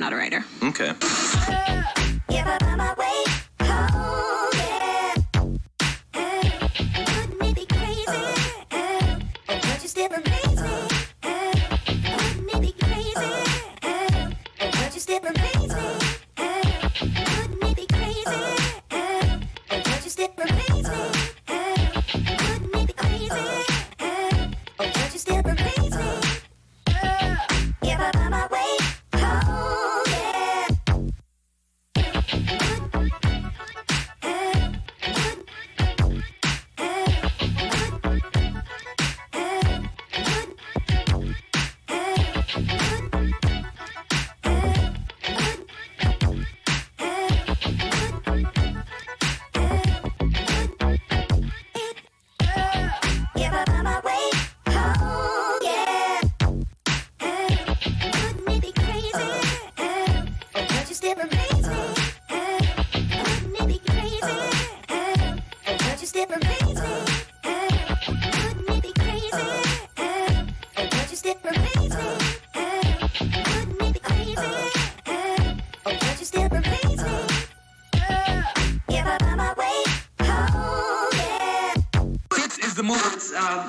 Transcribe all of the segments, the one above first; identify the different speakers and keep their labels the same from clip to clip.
Speaker 1: not a writer.
Speaker 2: Okay.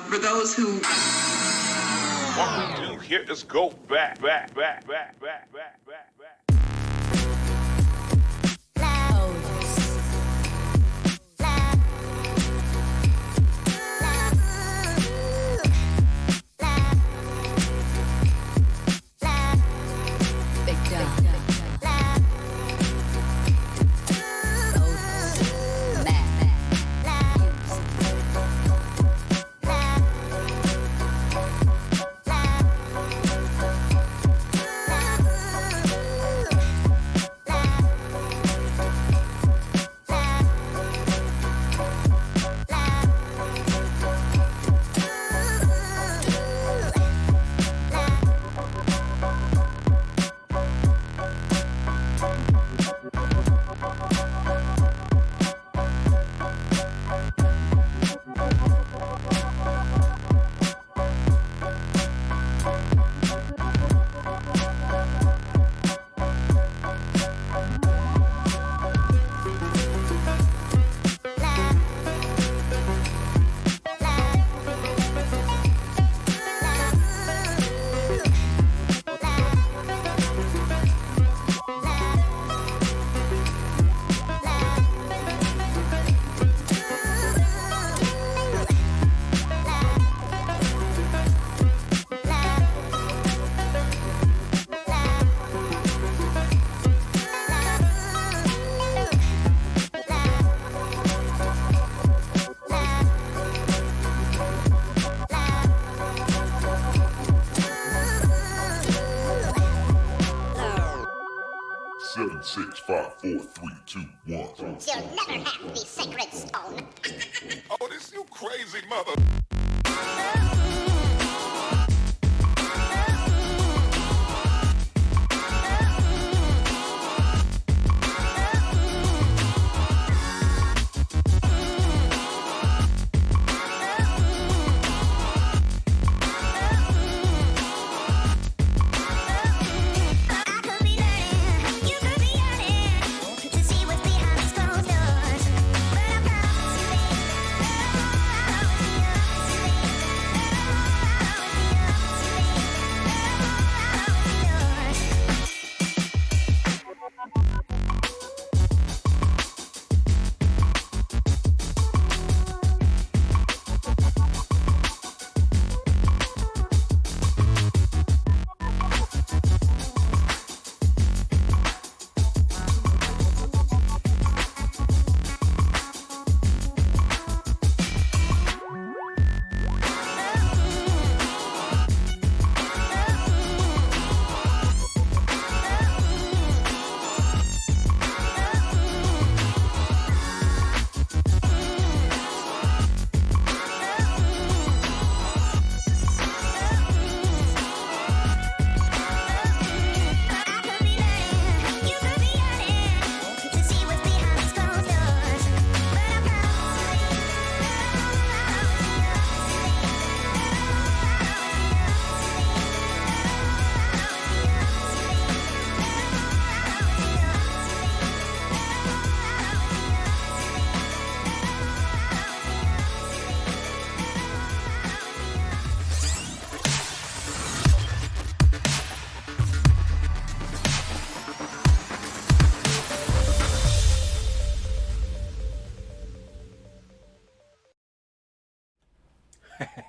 Speaker 3: For those who...
Speaker 4: What we do here is go back.
Speaker 5: Seven, 6, 5, 4, 3, 2, 1.
Speaker 6: You'll never have the sacred stone.
Speaker 4: Oh, this you crazy mother.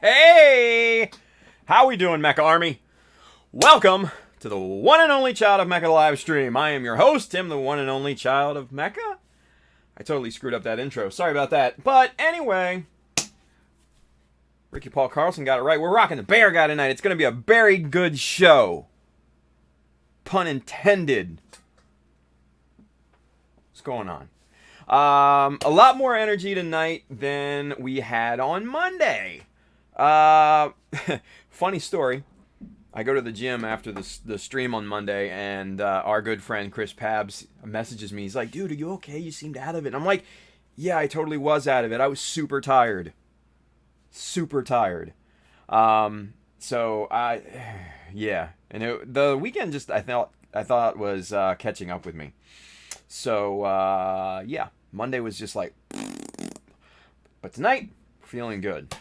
Speaker 1: Hey! How we doing, Mecha Army? Welcome to the one and only child of Mecha live stream. I am your host, Tim, the one and only child of Mecha. I totally screwed up that intro. Sorry about that. But anyway, Ricky Paul Carlson got it right. We're rocking the Bear Guy tonight. It's going to be a very good show. Pun intended. What's going on? A lot more energy tonight than we had on Monday. Funny story. I go to the gym after the stream on Monday, and our good friend Chris Pabs messages me. He's like, dude, are you okay? You seemed out of it. And I'm like, yeah, I totally was out of it. I was super tired. Super tired. Yeah. And the weekend just, I thought was catching up with me. So, yeah. Monday was just like, but tonight, we're feeling good.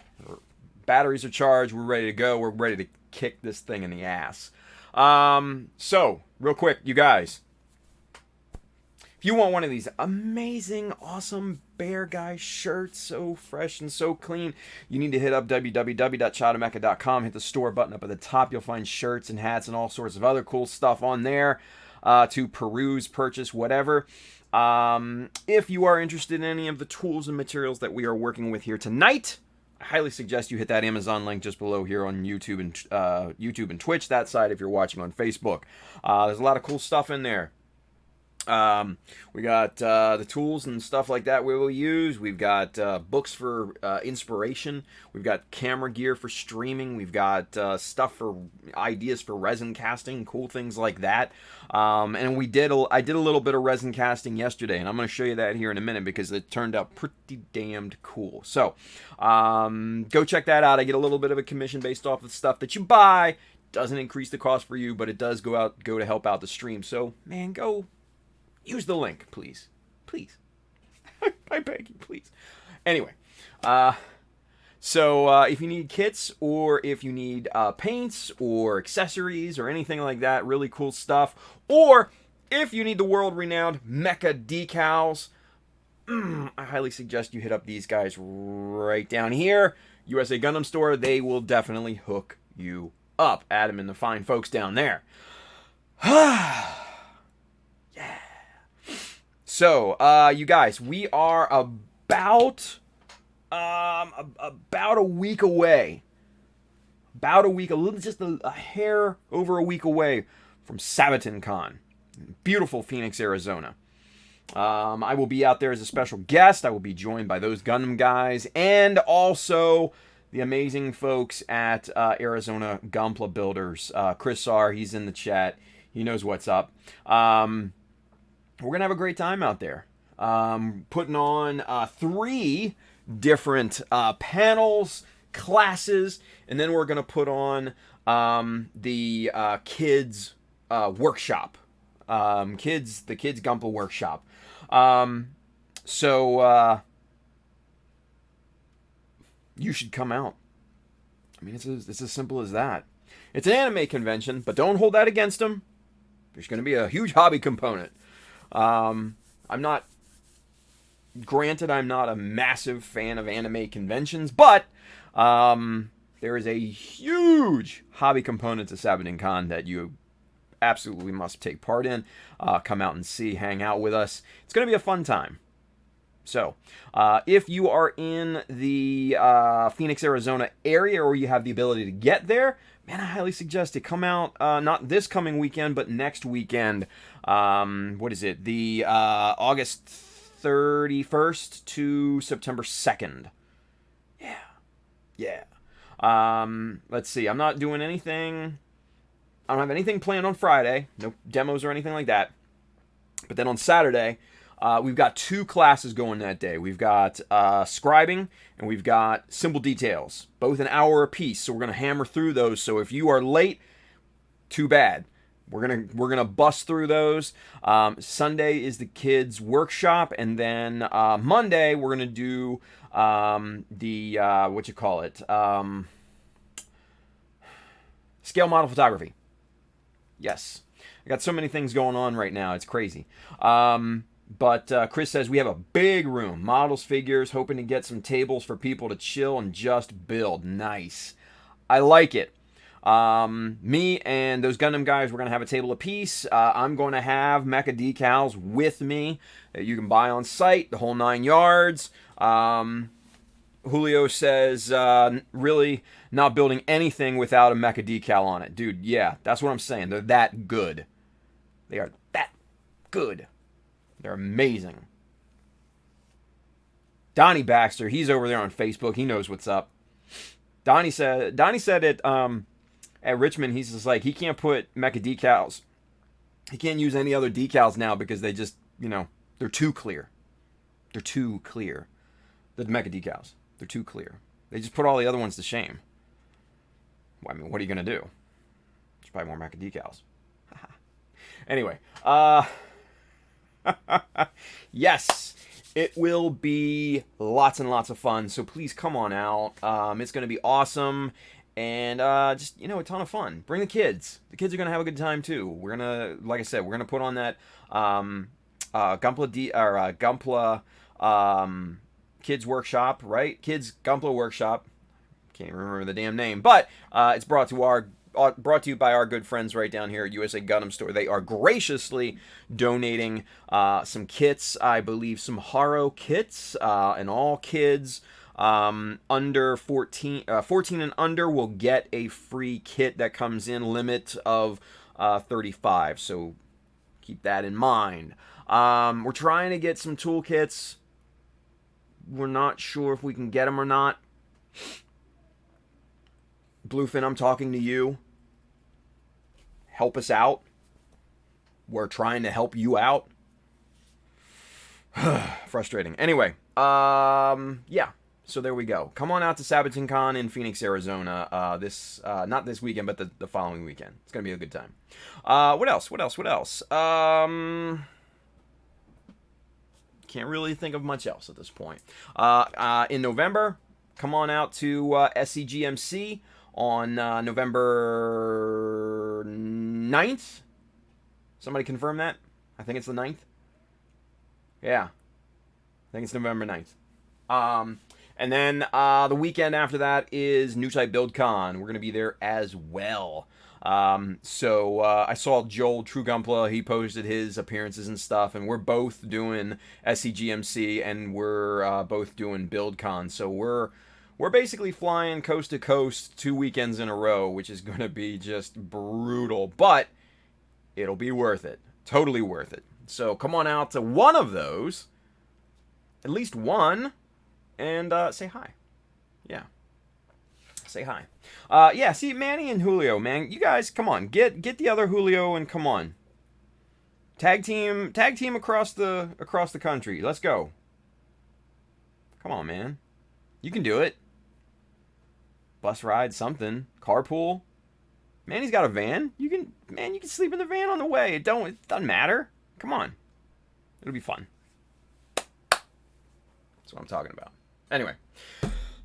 Speaker 1: Batteries are charged. We're ready to go. We're ready to kick this thing in the ass. So, real quick, you guys. If you want one of these amazing, awesome Bear Guy shirts, so fresh and so clean, you need to hit up www.childofmecha.com. Hit the store button up at the top. You'll find shirts and hats and all sorts of other cool stuff on there to peruse, purchase, whatever. If you are interested in any of the tools and materials that we are working with here tonight, I highly suggest you hit that Amazon link just below here on YouTube and Twitch, that side if you're watching on Facebook. There's a lot of cool stuff in there. We got the tools and stuff like that we will use. We've got books for inspiration. We've got camera gear for streaming. We've got stuff for ideas for resin casting, cool things like that. And I did a little bit of resin casting yesterday, and I'm going to show you that here in a minute because it turned out pretty damned cool. So go check that out. I get a little bit of a commission based off of the stuff that you buy. Doesn't increase the cost for you, but it does go to help out the stream. So man, go. Use the link, please. Please. I beg you, please. Anyway, so if you need kits or if you need paints or accessories or anything like that, really cool stuff, or if you need the world-renowned Mecha Decals, I highly suggest you hit up these guys right down here. USA Gundam Store, they will definitely hook you up. Adam and the fine folks down there. So, you guys, we are about a week away. Just a hair over a week away from Sabaton Con. Beautiful Phoenix, Arizona. I will be out there as a special guest. I will be joined by those Gundam guys and also the amazing folks at Arizona Gunpla Builders. Chris Sarr, he's in the chat. He knows what's up. We're going to have a great time out there. Putting on 3 different panels, classes, and then we're going to put on the kids' workshop. The kids' Gunpla workshop. So you should come out. I mean, it's as simple as that. It's an anime convention, but don't hold that against them. There's going to be a huge hobby component. I'm not a massive fan of anime conventions, but there is a huge hobby component to Sabaton Con that you absolutely must take part in. Come out and see, hang out with us. It's going to be a fun time. So, if you are in the Phoenix, Arizona area, or you have the ability to get there, man, I highly suggest it. Come out, not this coming weekend, but next weekend. What is it? The August 31st to September 2nd. Yeah. Let's see. I'm not doing anything. I don't have anything planned on Friday. No demos or anything like that. But then on Saturday, we've got 2 classes going that day. We've got scribing and we've got simple details, both an hour apiece. So we're gonna hammer through those. So if you are late, too bad. We're gonna bust through those. Sunday is the kids' workshop, and then Monday we're gonna do scale model photography. Yes, I got so many things going on right now. It's crazy. But Chris says we have a big room, models, figures, hoping to get some tables for people to chill and just build. Nice. I like it. Me and those Gundam guys, we're going to have a table apiece. I'm going to have Mecha Decals with me that you can buy on site, the whole 9 yards. Julio says, really not building anything without a Mecha Decal on it. Dude, yeah, that's what I'm saying. They're that good. They are that good. They're amazing. Donnie Baxter, he's over there on Facebook. He knows what's up. Donnie said at Richmond, he's just like, he can't put Mecha Decals. He can't use any other decals now because they just, they're too clear. They're too clear. The Mecha Decals. They're too clear. They just put all the other ones to shame. Well, I mean, what are you going to do? Just buy more Mecha Decals. Anyway, yes, it will be lots and lots of fun. So please come on out. It's going to be awesome. And just, a ton of fun. Bring the kids. The kids are going to have a good time too. We're going to, like I said, we're going to put on that Gunpla Kids Workshop, right? Kids Gunpla Workshop. Can't even remember the damn name. But it's brought to you by our good friends right down here at USA Gundam Store. They are graciously donating some kits, I believe some Haro kits, and all kids under 14 and under will get a free kit that comes in, limit of 35. So keep that in mind. We're trying to get some toolkits. We're not sure if we can get them or not. Bluefin, I'm talking to you. Help us out. We're trying to help you out. Frustrating. Anyway, yeah. So there we go. Come on out to SabatonCon in Phoenix, Arizona. Not this weekend, but the following weekend. It's gonna be a good time. What else? Can't really think of much else at this point. In November, come on out to SCGMC on November 9th. Somebody confirm that? I think it's the 9th. Yeah. I think it's November 9th. And then the weekend after that is New Type Build Con. We're going to be there as well. So I saw Joel True Gunpla. He posted his appearances and stuff. And we're both doing SCGMC and we're both doing Build Con. So we're basically flying coast to coast 2 weekends in a row, which is going to be just brutal. But it'll be worth it. Totally worth it. So come on out to one of those. At least one. And say hi. Yeah. Say hi. Yeah, see, Manny and Julio, man. You guys, come on. Get the other Julio and come on. Tag team across the country. Let's go. Come on, man. You can do it. Bus ride, something. Carpool. Manny's got a van. You can sleep in the van on the way. It doesn't matter. Come on. It'll be fun. That's what I'm talking about. Anyway.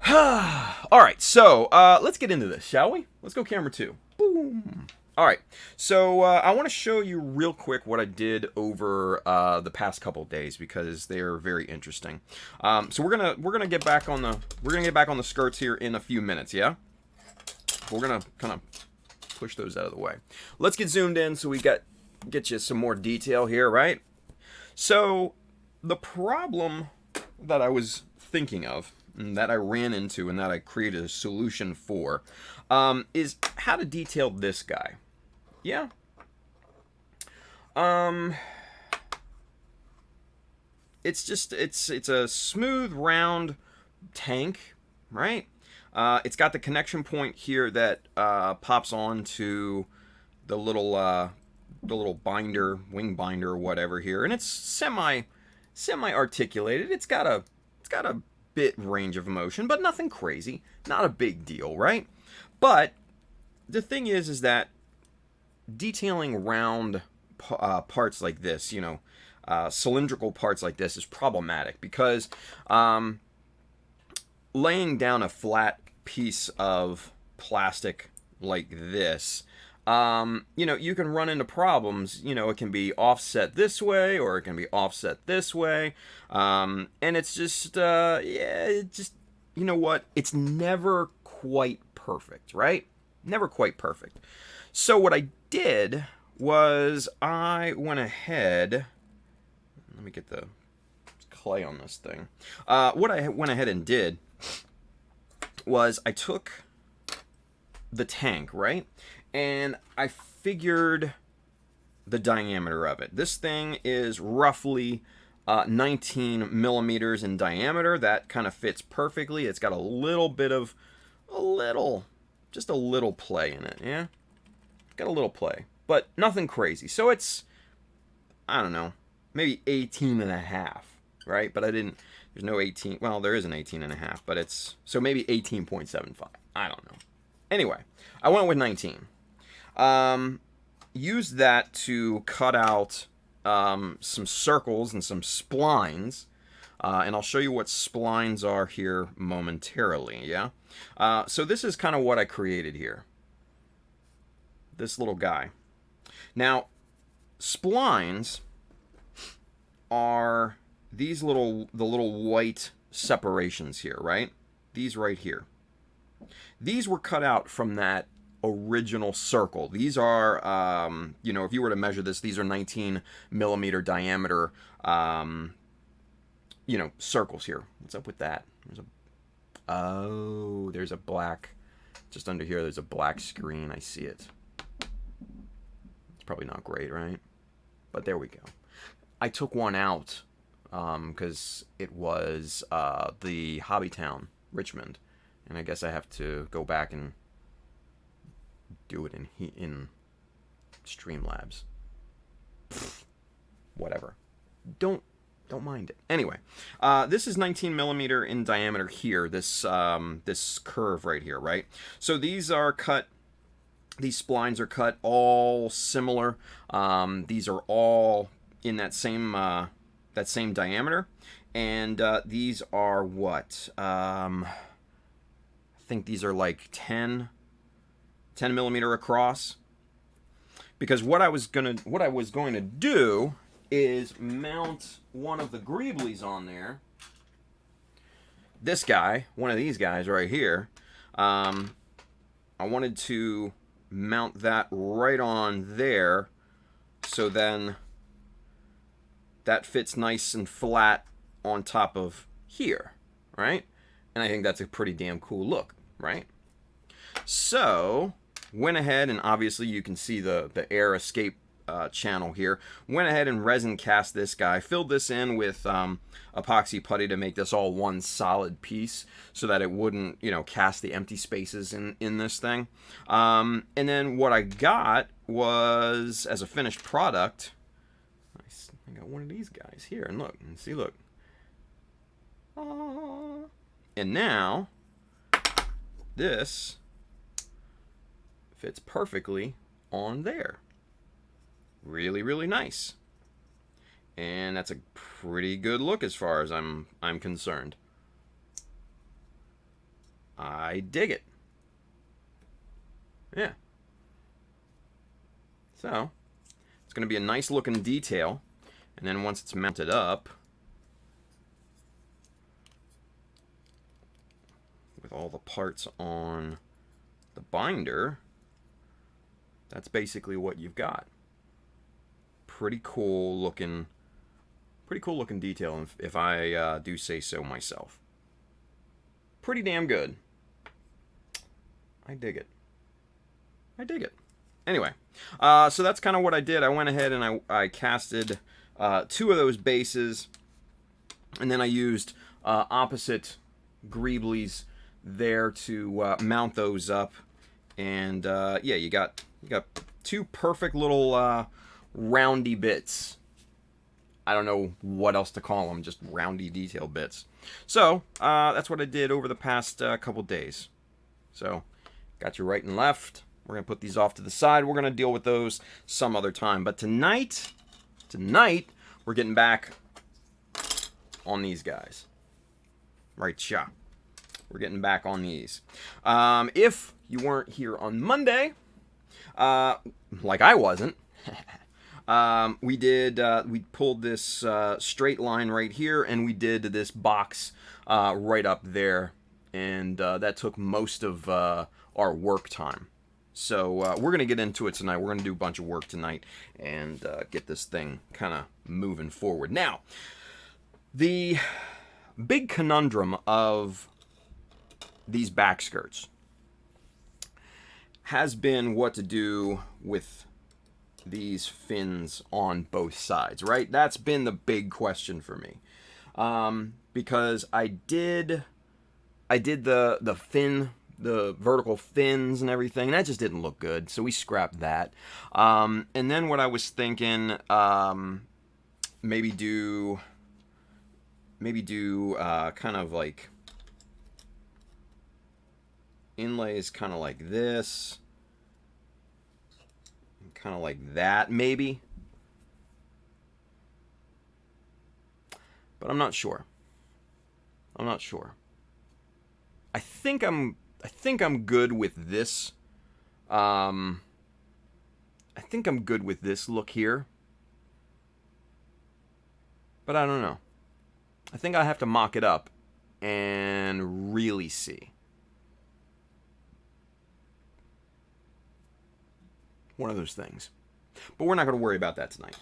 Speaker 1: Alright, so let's get into this, shall we? Let's go camera 2. Boom. Alright, so I want to show you real quick what I did over the past couple days because they are very interesting. So we're gonna get back on the skirts here in a few minutes, yeah? We're gonna kind of push those out of the way. Let's get zoomed in so we get you some more detail here, right? So the problem that I was thinking of, and that I ran into, and that I created a solution for, is how to detail this guy. Yeah. It's a smooth, round tank, right? It's got the connection point here that pops onto the little binder, wing binder, or whatever here, and it's semi articulated. It's got a bit range of motion, but nothing crazy, not a big deal, right? But the thing is that detailing round parts like this, cylindrical parts like this is problematic because laying down a flat piece of plastic like this you can run into problems. It can be offset this way or it can be offset this way. And it's just, you know what? It's never quite perfect, right? Never quite perfect. So what I did was I went ahead, let me get the clay on this thing. What I went ahead and did was I took the tank, right? And I figured the diameter of it. This thing is roughly 19 millimeters in diameter. That kind of fits perfectly. It's got a little bit of, just a little play in it, yeah? Got a little play, but nothing crazy. So it's, I don't know, maybe 18 and a half, right? But there's no 18, well, there is an 18 and a half, but it's, so maybe 18.75. I don't know. Anyway, I went with 19. Used that to cut out some circles and some splines. And I'll show you what splines are here momentarily, yeah? So this is kind of what I created here. This little guy. Now, splines are the little white separations here, right? These right here. These were cut out from that original circle. These are, if you were to measure this, these are 19 millimeter diameter, circles here. What's up with that? There's a black, just under here, there's a black screen. I see it. It's probably not great, right? But there we go. I took one out because it was the Hobbytown, Richmond. And I guess I have to go back and do it in Streamlabs. Whatever. Don't mind it. Anyway, this is 19 millimeter in diameter here. This curve right here, right? So these are cut. These splines are cut all similar. These are all in that same diameter, and these are what? I think these are like 10 millimeter across. Because what I was going to do is mount one of the greeblies on there. This guy, one of these guys right here. I wanted to mount that right on there, so then that fits nice and flat on top of here, right? And I think that's a pretty damn cool look, right? So went ahead, and obviously you can see the air escape channel here. Went ahead and resin cast this guy. Filled this in with epoxy putty to make this all one solid piece, so that it wouldn't, cast the empty spaces in this thing. And then what I got was, as a finished product, I got one of these guys here, and look, and see, look. Aww. And now this fits perfectly on there. Really, really nice. And that's a pretty good look as far as I'm concerned. I dig it. Yeah. So, it's going to be a nice looking detail. And then once it's mounted up, with all the parts on the binder, that's basically what you've got. Pretty cool looking detail, if I do say so myself. Pretty damn good. I dig it. Anyway, so that's kind of what I did. I went ahead and I casted 2 of those bases, and then I used opposite greeblies there to mount those up. And yeah, you got 2 perfect little roundy bits. I don't know what else to call them, just roundy detail bits. So that's what I did over the past couple days. So got your right and left. We're gonna put these off to the side. We're gonna deal with those some other time. But tonight we're getting back on these guys. Right, yeah. We're getting back on these. If you weren't here on Monday, Like I wasn't. We pulled this straight line right here, and we did this box right up there, and that took most of our work time. So we're going to get into it tonight. We're going to do a bunch of work tonight and get this thing kind of moving forward. Now, the big conundrum of these back skirts has been what to do with these fins on both sides, right? That's been the big question for me. Because I did the fin, the vertical fins and everything. That just didn't look good, so we scrapped that. And then what I was thinking, maybe do kind of like inlays kind of like this, kind of like that maybe, but I'm not sure. I think I'm good with this. I think I'm good with this look here, but I don't know. I think I have to mock it up and really see. One of those things. But we're not going to worry about that tonight.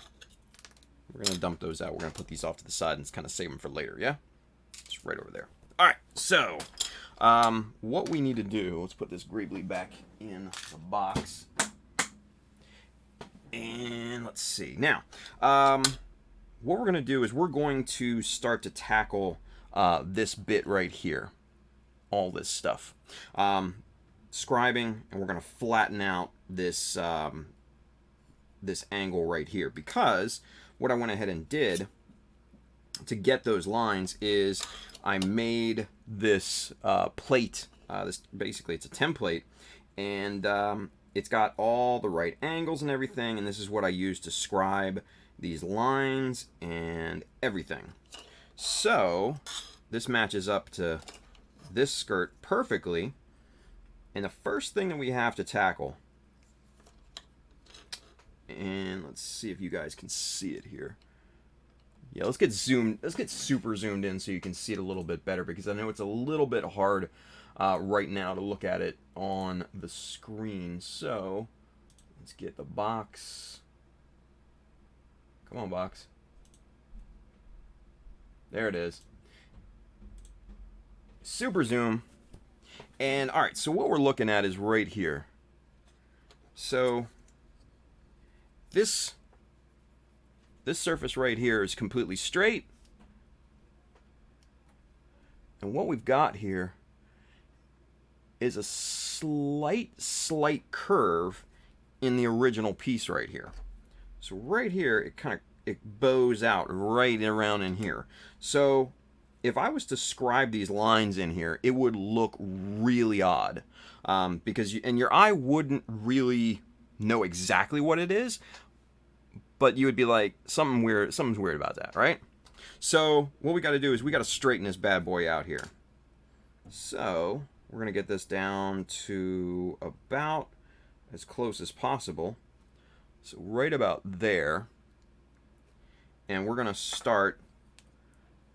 Speaker 1: We're going to dump those out. We're going to put these off to the side and kind of save them for later, yeah? It's right over there. All right, so what we need to do, let's put this greebly back in the box. And let's see. Now, what we're going to do is we're going to start to tackle this bit right here. All this stuff. Scribing, and we're going to flatten out this this angle right here, because what I went ahead and did to get those lines is I made this plate. This basically, it's a template, and it's got all the right angles and everything, and this is what I use to scribe these lines and everything. So this matches up to this skirt perfectly. And the first thing that we have to tackle, and let's see if you guys can see it here. Yeah, let's get super zoomed in so you can see it a little bit better, because I know it's a little bit hard right now to look at it on the screen. So let's get the box. Come on, box. There it is. Super zoom. And all right, so what we're looking at is right here. So this surface right here is completely straight. And what we've got here is a slight curve in the original piece right here. So right here, it bows out right around in here. So if I was to scribe these lines in here, it would look really odd, because your eye wouldn't really know exactly what it is, but you would be like, something's weird about that, right? So what we got to do is we got to straighten this bad boy out here. So we're gonna get this down to about as close as possible. So right about there, and we're gonna start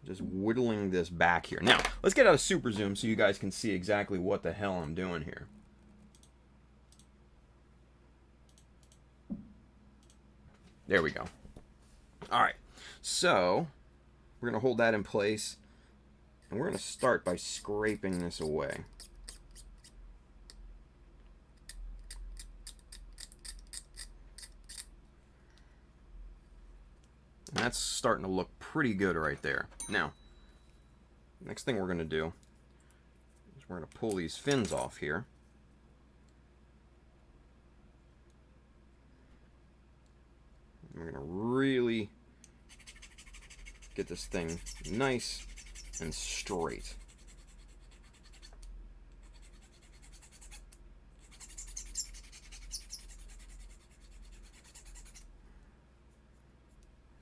Speaker 1: just whittling this back here. Now, let's get out a super zoom so you guys can see exactly what the hell I'm doing here. There we go. All right, so we're going to hold that in place, and we're going to start by scraping this away. And that's starting to look pretty good right there. Now, next thing we're going to do is we're going to pull these fins off here. And we're going to really get this thing nice and straight.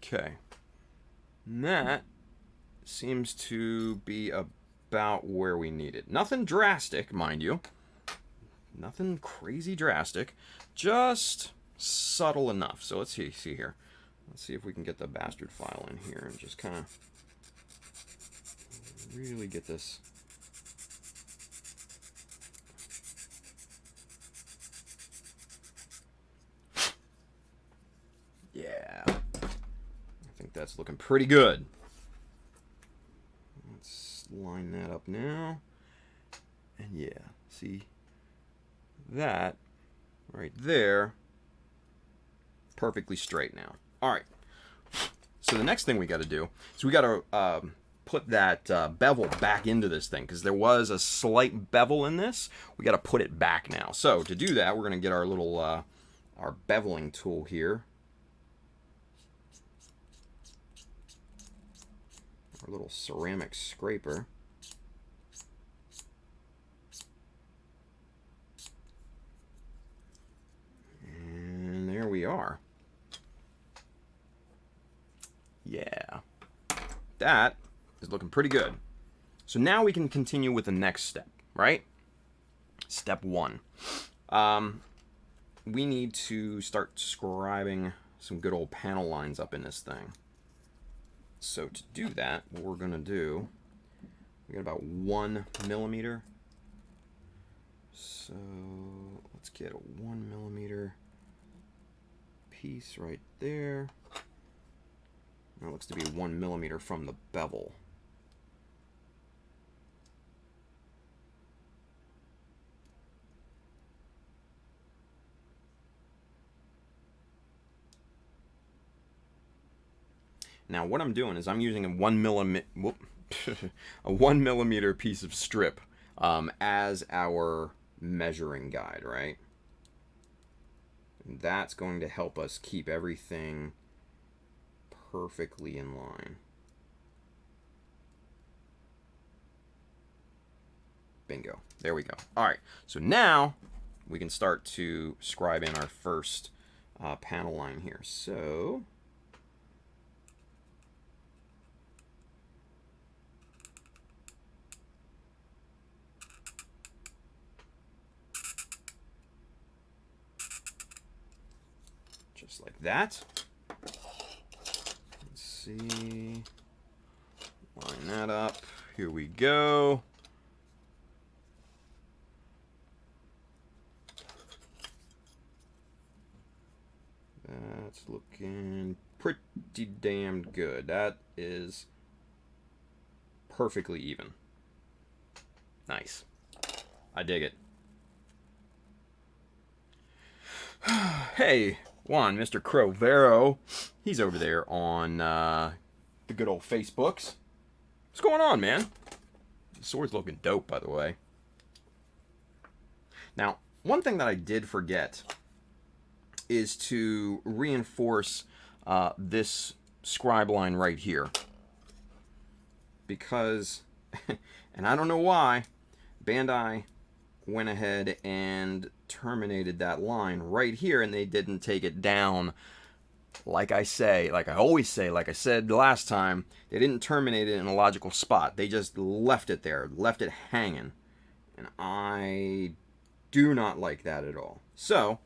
Speaker 1: Okay, and that seems to be about where we need it. Nothing drastic, mind you. Nothing crazy drastic, just subtle enough. So let's see here. Let's see if we can get the bastard file in here and just kind of really get this. Yeah. I think that's looking pretty good. Let's line that up now. And yeah, see that right there, perfectly straight now. All right, so the next thing we got to do is we got to put that bevel back into this thing, because there was a slight bevel in this. We got to put it back now. So to do that, we're going to get our little our beveling tool here, our little ceramic scraper. And there we are. Yeah. That is looking pretty good. So now we can continue with the next step, right? Step 1. We need to start scribing some good old panel lines up in this thing. So to do that, what we're going to do, we got about 1 millimeter. So let's get a 1 millimeter piece right there. That looks to be 1 millimeter from the bevel. Now what I'm doing is I'm using a 1 millimeter piece of strip as our measuring guide, right? And that's going to help us keep everything perfectly in line. Bingo. There we go. All right. So now we can start to scribe in our first panel line here. So just like that. Let's see. Line that up. Here we go. That's looking pretty damn good. That is perfectly even. Nice. I dig it. Hey, Juan, Mr. Crovero. He's over there on the good old Facebooks. What's going on, man? The sword's looking dope, by the way. Now, one thing that I did forget is to reinforce this scribe line right here. Because, and I don't know why, Bandai went ahead and terminated that line right here, and they didn't take it down. Like I always say, like I said last time, they didn't terminate it in a logical spot. They just left it there, left it hanging. And I do not like that at all. So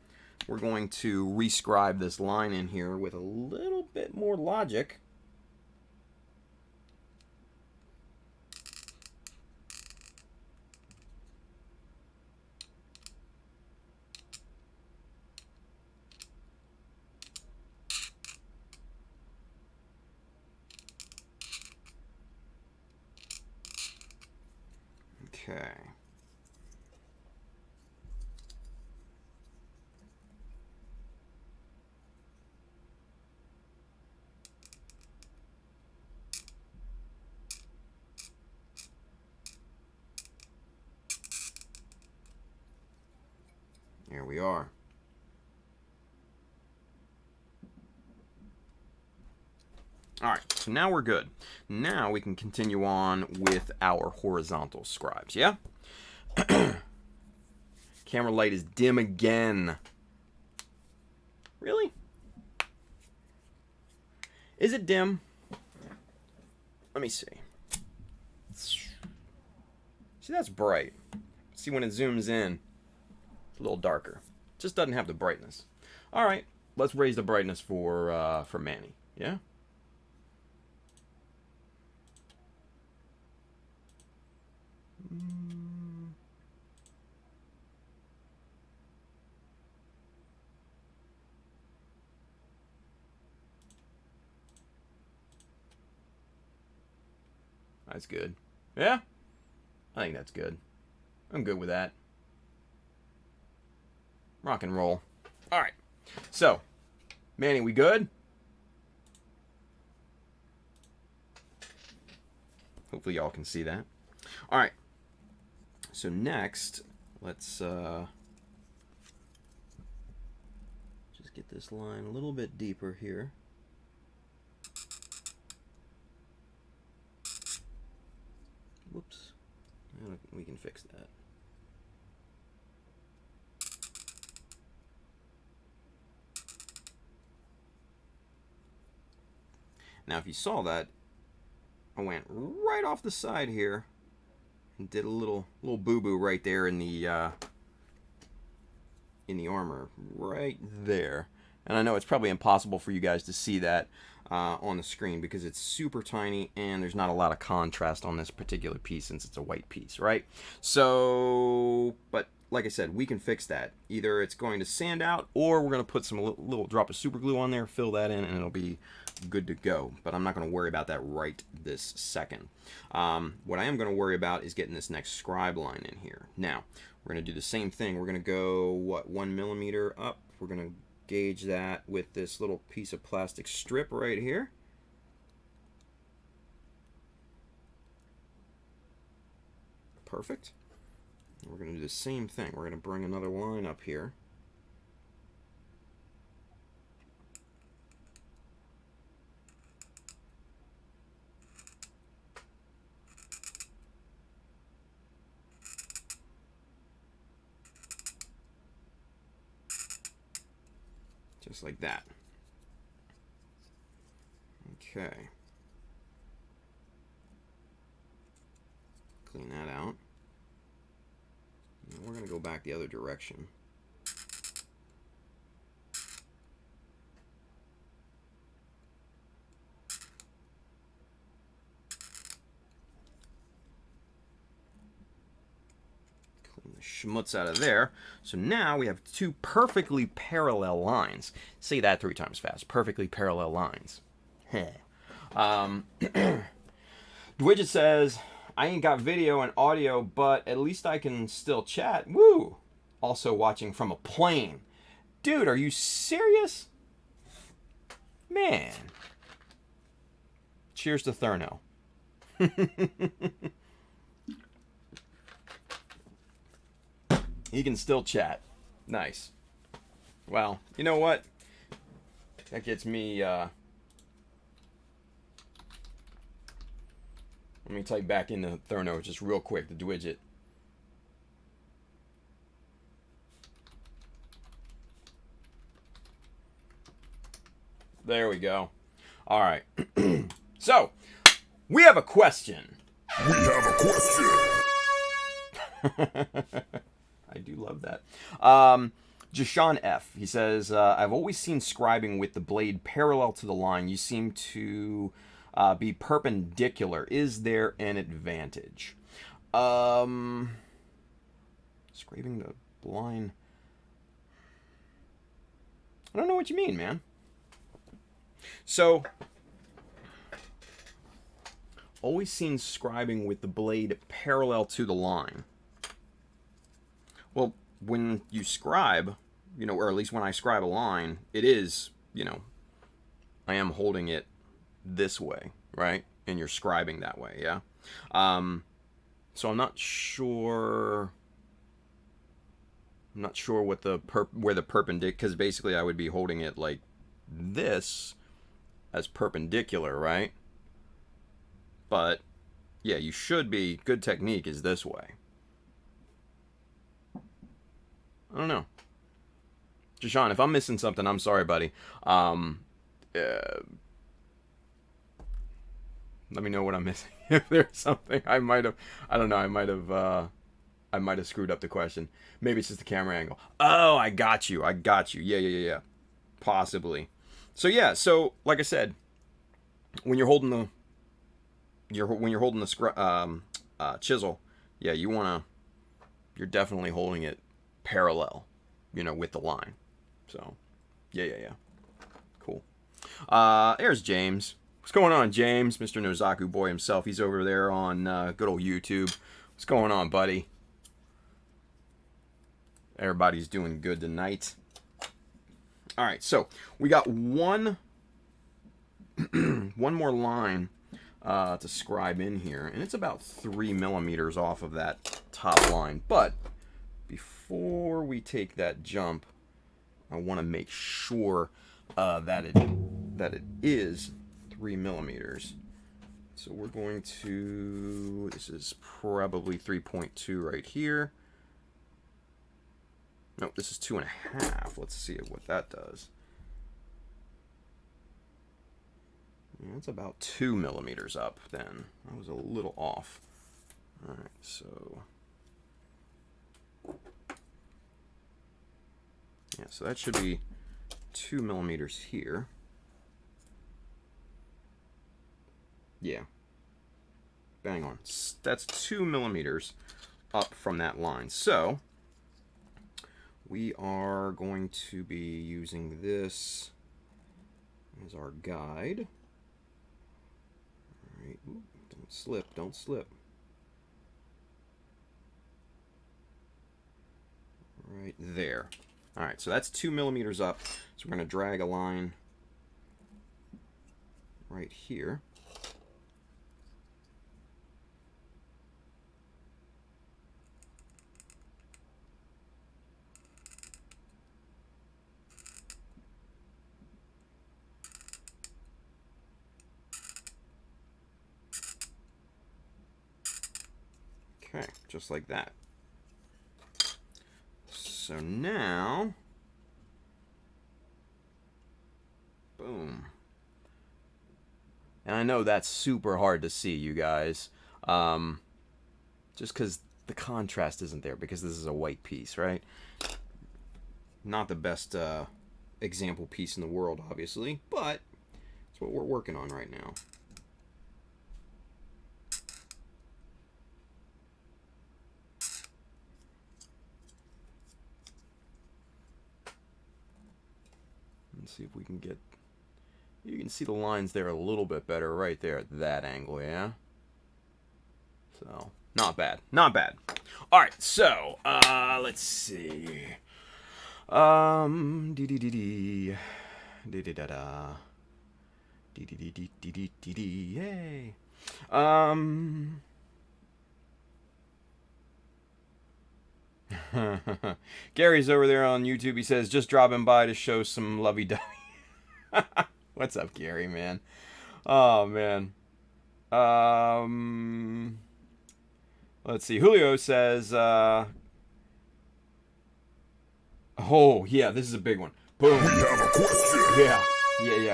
Speaker 1: we're going to rescribe this line in here with a little bit more logic. Okay. There we are. All right, so now we're good. Now we can continue on with our horizontal scribes, yeah? Camera light is dim again. Really? Is it dim? Let me see. See, that's bright. See, when it zooms in, it's a little darker. Just doesn't have the brightness. All right, let's raise the brightness for Manny. Yeah. That's good. Yeah? I think that's good. I'm good with that. Rock and roll. All right. So, Manny, we good? Hopefully y'all can see that. All right. So next, let's just get this line a little bit deeper here. Whoops. We can fix that. Now, if you saw that, I went right off the side here and did a little boo-boo right there in the armor, right there. And I know it's probably impossible for you guys to see that on the screen because it's super tiny and there's not a lot of contrast on this particular piece since it's a white piece, right? So, but like I said, we can fix that. Either it's going to sand out or we're going to put some little drop of super glue on there, fill that in, and it'll be good to go. But I'm not going to worry about that right this second. What I am going to worry about is getting this next scribe line in here. Now, we're going to do the same thing. We're going to go, 1 millimeter up. We're going to gauge that with this little piece of plastic strip right here. Perfect. We're going to do the same thing. We're going to bring another line up here. Just like that. Okay. Clean that out. We're going to go back the other direction. Clean the schmutz out of there. So now we have two perfectly parallel lines. Say that 3 times fast. Perfectly parallel lines. Dwidget says, I ain't got video and audio, but at least I can still chat. Woo! Also watching from a plane. Dude, are you serious? Man. Cheers to Thurno. He can still chat. Nice. Well, you know what? That gets me, let me type back into Thurno just real quick, the Dwidget. There we go. All right. So, we have a question.
Speaker 5: We have a question.
Speaker 1: I do love that. Jashawn F. He says, I've always seen scribing with the blade parallel to the line. You seem to be perpendicular. Is there an advantage? Scribing the line. I don't know what you mean, man. So, always seen scribing with the blade parallel to the line. Well, when you scribe, you know, or at least when I scribe a line, it is, you know, I am holding it this way, right? And you're scribing that way, yeah? So I'm not sure what where the perpendicular, because basically I would be holding it like this as perpendicular, right? But yeah, you should be, good technique is this way. I don't know. Jashawn, if I'm missing something, I'm sorry, buddy. Let me know what I'm missing. If there's something I might have, I don't know, I might have I might have screwed up the question. Maybe it's just the camera angle. Oh, I got you. Yeah. Possibly. So yeah. So like I said, when you're holding the chisel, yeah, you're definitely holding it parallel, with the line. So, yeah. Cool. There's James. What's going on, James? Mr. Nozaku boy himself. He's over there on good old YouTube. What's going on, buddy? Everybody's doing good tonight. All right, so we got one more line to scribe in here, and it's about 3 millimeters off of that top line. But before we take that jump, I want to make sure that it is 3 millimeters. So we're going to, this is probably 3.2 right here. No, this is 2.5. Let's see what that does. Yeah, it's about 2 millimeters up then. I was a little off. All right, so yeah, so that should be 2 millimeters here. Yeah, bang on. That's 2 millimeters up from that line. So we are going to be using this as our guide. All right, ooh, don't slip. Right there. All right, so that's 2 millimeters up. So we're going to drag a line right here. Okay, just like that. So now, boom. And I know that's super hard to see, you guys, just because the contrast isn't there, because this is a white piece, right? Not the best example piece in the world, obviously, but it's what we're working on right now. Let's see if we can get, you can see the lines there a little bit better right there at that angle, yeah? So, not bad. Alright, so, let's see. Yay. Gary's over there on YouTube. He says, just dropping by to show some lovey-dovey. What's up, Gary, man? Oh, man. Let's see. Julio says, oh, yeah, this is a big one. Boom.
Speaker 5: We have a question.
Speaker 1: Yeah.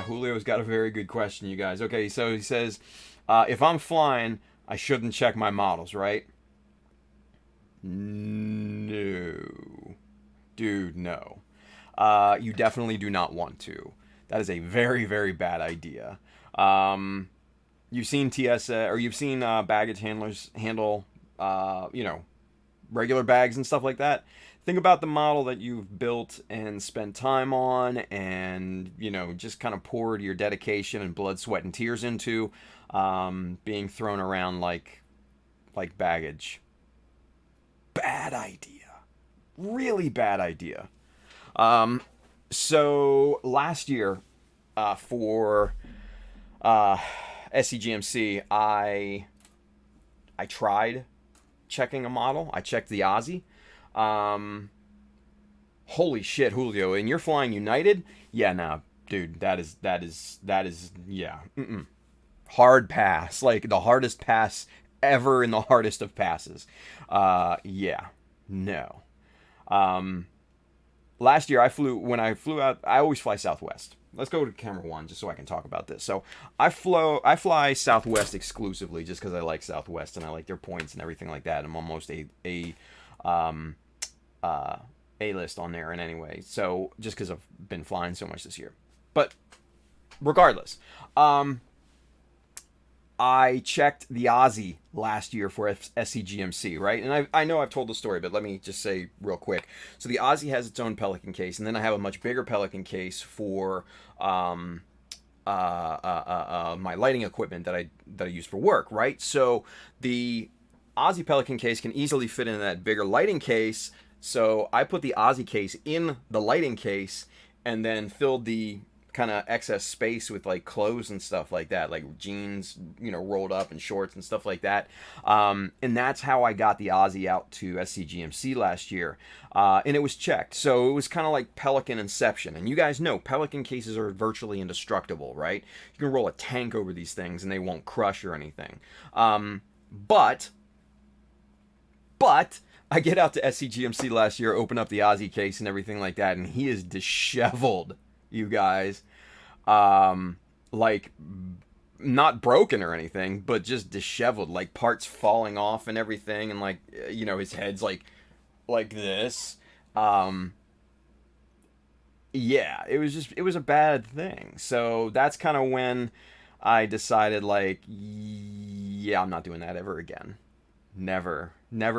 Speaker 1: Julio's got a very good question, you guys. Okay, so he says, if I'm flying, I shouldn't check my models, right? No. Dude, no. You definitely do not want to. That is a very, very bad idea. You've seen TSA, or you've seen baggage handlers handle, regular bags and stuff like that. Think about the model that you've built and spent time on and, just kind of poured your dedication and blood, sweat, and tears into, being thrown around like baggage. Bad idea. Really bad idea. So last year, for SCGMC, I tried checking a model. I checked the Aussie. Holy shit, Julio! And you're flying United? Yeah, nah, dude. That is yeah. Hard pass, like the hardest pass ever in the hardest of passes. Yeah, no. Last year when I flew out, I always fly Southwest. Let's go to camera one just so I can talk about this. So I fly Southwest exclusively just because I like Southwest and I like their points and everything like that. I'm almost a A-list on there in any way. So just because I've been flying so much this year. But regardless, I checked the Aussie last year for SCGMC, right? And I know I've told the story, but let me just say real quick. So the Aussie has its own Pelican case, and then I have a much bigger Pelican case for my lighting equipment that I use for work, right? So the Aussie Pelican case can easily fit in that bigger lighting case. So I put the Aussie case in the lighting case and then filled the kind of excess space with like clothes and stuff like that, like jeans, rolled up and shorts and stuff like that. And that's how I got the Aussie out to SCGMC last year. And it was checked. So it was kind of like Pelican Inception. And you guys know Pelican cases are virtually indestructible, right? You can roll a tank over these things and they won't crush or anything. But I get out to SCGMC last year, open up the Aussie case and everything like that, and he is disheveled, you guys. Like, not broken or anything, but just disheveled, like parts falling off and everything, and like, his head's like this. Yeah, it was a bad thing. So that's kind of when I decided, like, yeah, I'm not doing that ever again. Never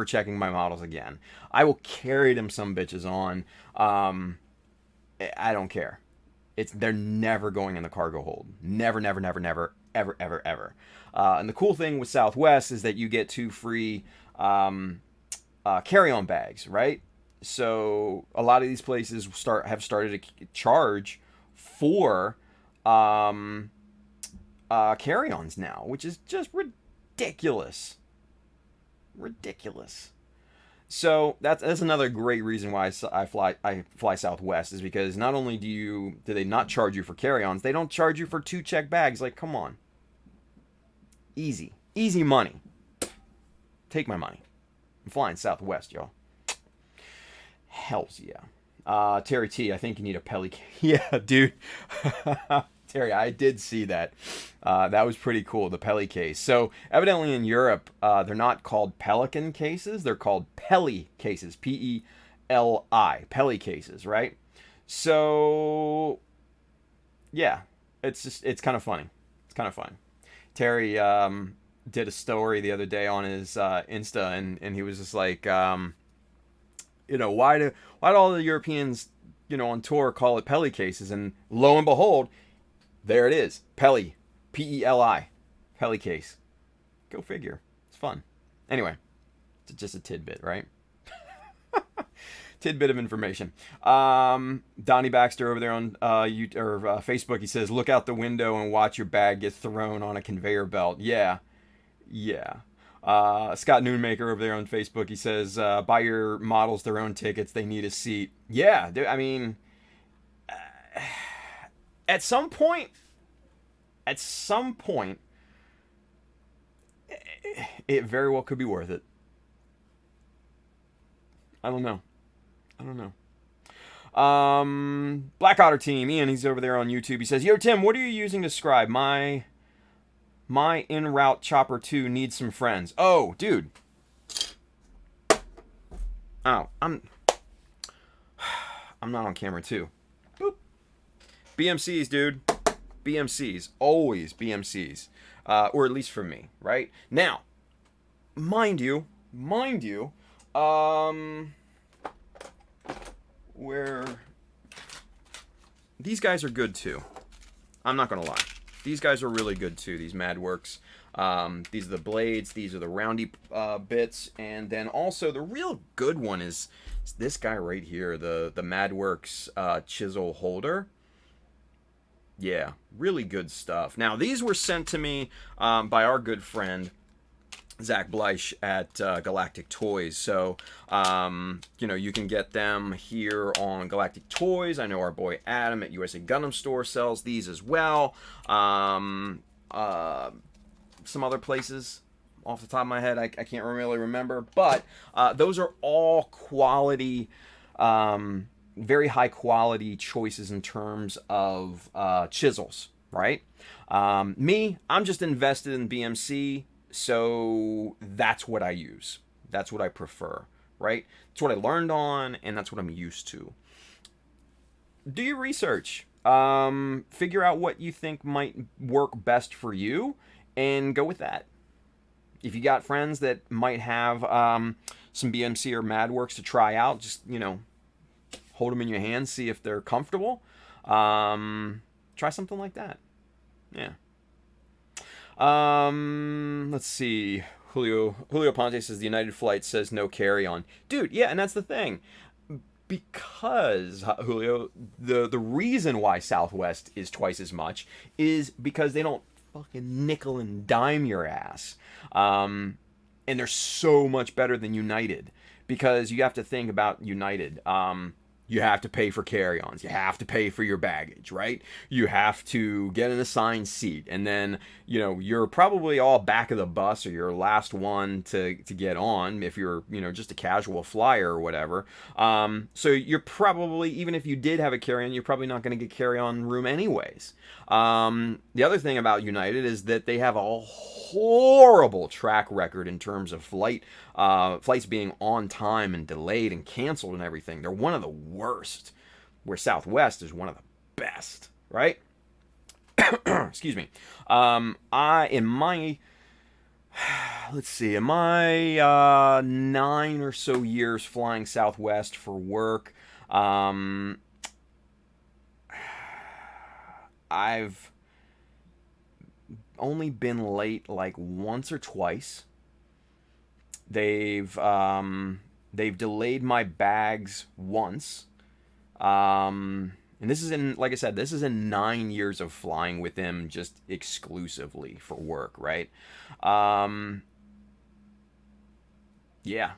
Speaker 1: checking my models again. I will carry them some bitches on. I don't care. They're never going in the cargo hold. Never, ever. And the cool thing with Southwest is that you get 2 free carry-on bags, right? So a lot of these places have started to charge for carry-ons now, which is just ridiculous. So that's another great reason why I fly Southwest, is because not only do they not charge you for carry-ons, they don't charge you for 2 check bags. Like, come on, easy money. Take my money. I'm flying Southwest, y'all. Hells yeah. Terry T, I think you need a Pelican. Yeah, dude. Terry, I did see that. That was pretty cool, the Peli case. So evidently in Europe, they're not called Pelican cases. They're called Peli cases. P-E-L-I. Peli cases, right? So, yeah. It's kind of funny. It's kind of fun. Terry did a story the other day on his Insta, and he was just like, why do all the Europeans, on tour call it Peli cases? And lo and behold, there it is. Peli. P-E-L-I. Peli case. Go figure. It's fun. Anyway, it's just a tidbit, right? Tidbit of information. Donnie Baxter over there on Facebook, he says, look out the window and watch your bag get thrown on a conveyor belt. Yeah. Scott Noonmaker over there on Facebook, he says, buy your models their own tickets. They need a seat. Yeah, I mean... At some point, it very well could be worth it. I don't know. Black Otter Team, Ian, he's over there on YouTube. He says, yo, Tim, what are you using to scribe? My en route Chopper 2 needs some friends. Oh, dude. Oh, I'm not on camera too. Boop. BMCs, dude. BMCs. Always BMCs. Or at least for me, right? Now, mind you, where these guys are good too. I'm not gonna lie. These guys are really good too, these Madworks. These are the blades, these are the roundy bits, and then also the real good one is this guy right here, the Madworks chisel holder. Yeah, really good stuff. Now, these were sent to me by our good friend Zach Bleich at Galactic Toys. So, you can get them here on Galactic Toys. I know our boy Adam at USA Gundam Store sells these as well. Some other places off the top of my head I can't really remember. But those are all quality, very high quality choices in terms of chisels, right? I'm just invested in BMC. So that's what I use. That's what I prefer. right? That's what I learned on, and that's what I'm used to. Do your research. Figure out what you think might work best for you, and go with that. If you got friends that might have some BMC or MadWorks to try out, just, hold them in your hand, see if they're comfortable. Try something like that. Yeah. Let's see. Julio Ponte says the United flight says no carry-on. Dude, yeah, and that's the thing. Because, Julio, the reason why Southwest is twice as much is because they don't fucking nickel and dime your ass. And they're so much better than United. Because you have to think about United. You have to pay for carry-ons. You have to pay for your baggage, right? You have to get an assigned seat. And then, you're probably all back of the bus or you're last one to get on if you're, just a casual flyer or whatever. So you're probably, even if you did have a carry-on, you're probably not going to get carry-on room anyways. The other thing about United is that they have a horrible track record in terms of flights being on time and delayed and canceled and everything. They're one of the worst, where Southwest is one of the best, right? Excuse me. In my 9 or so years flying Southwest for work, I've only been late like once or twice. They've delayed my bags once. And this is like I said, this is in 9 years of flying with them just exclusively for work, right? Yeah.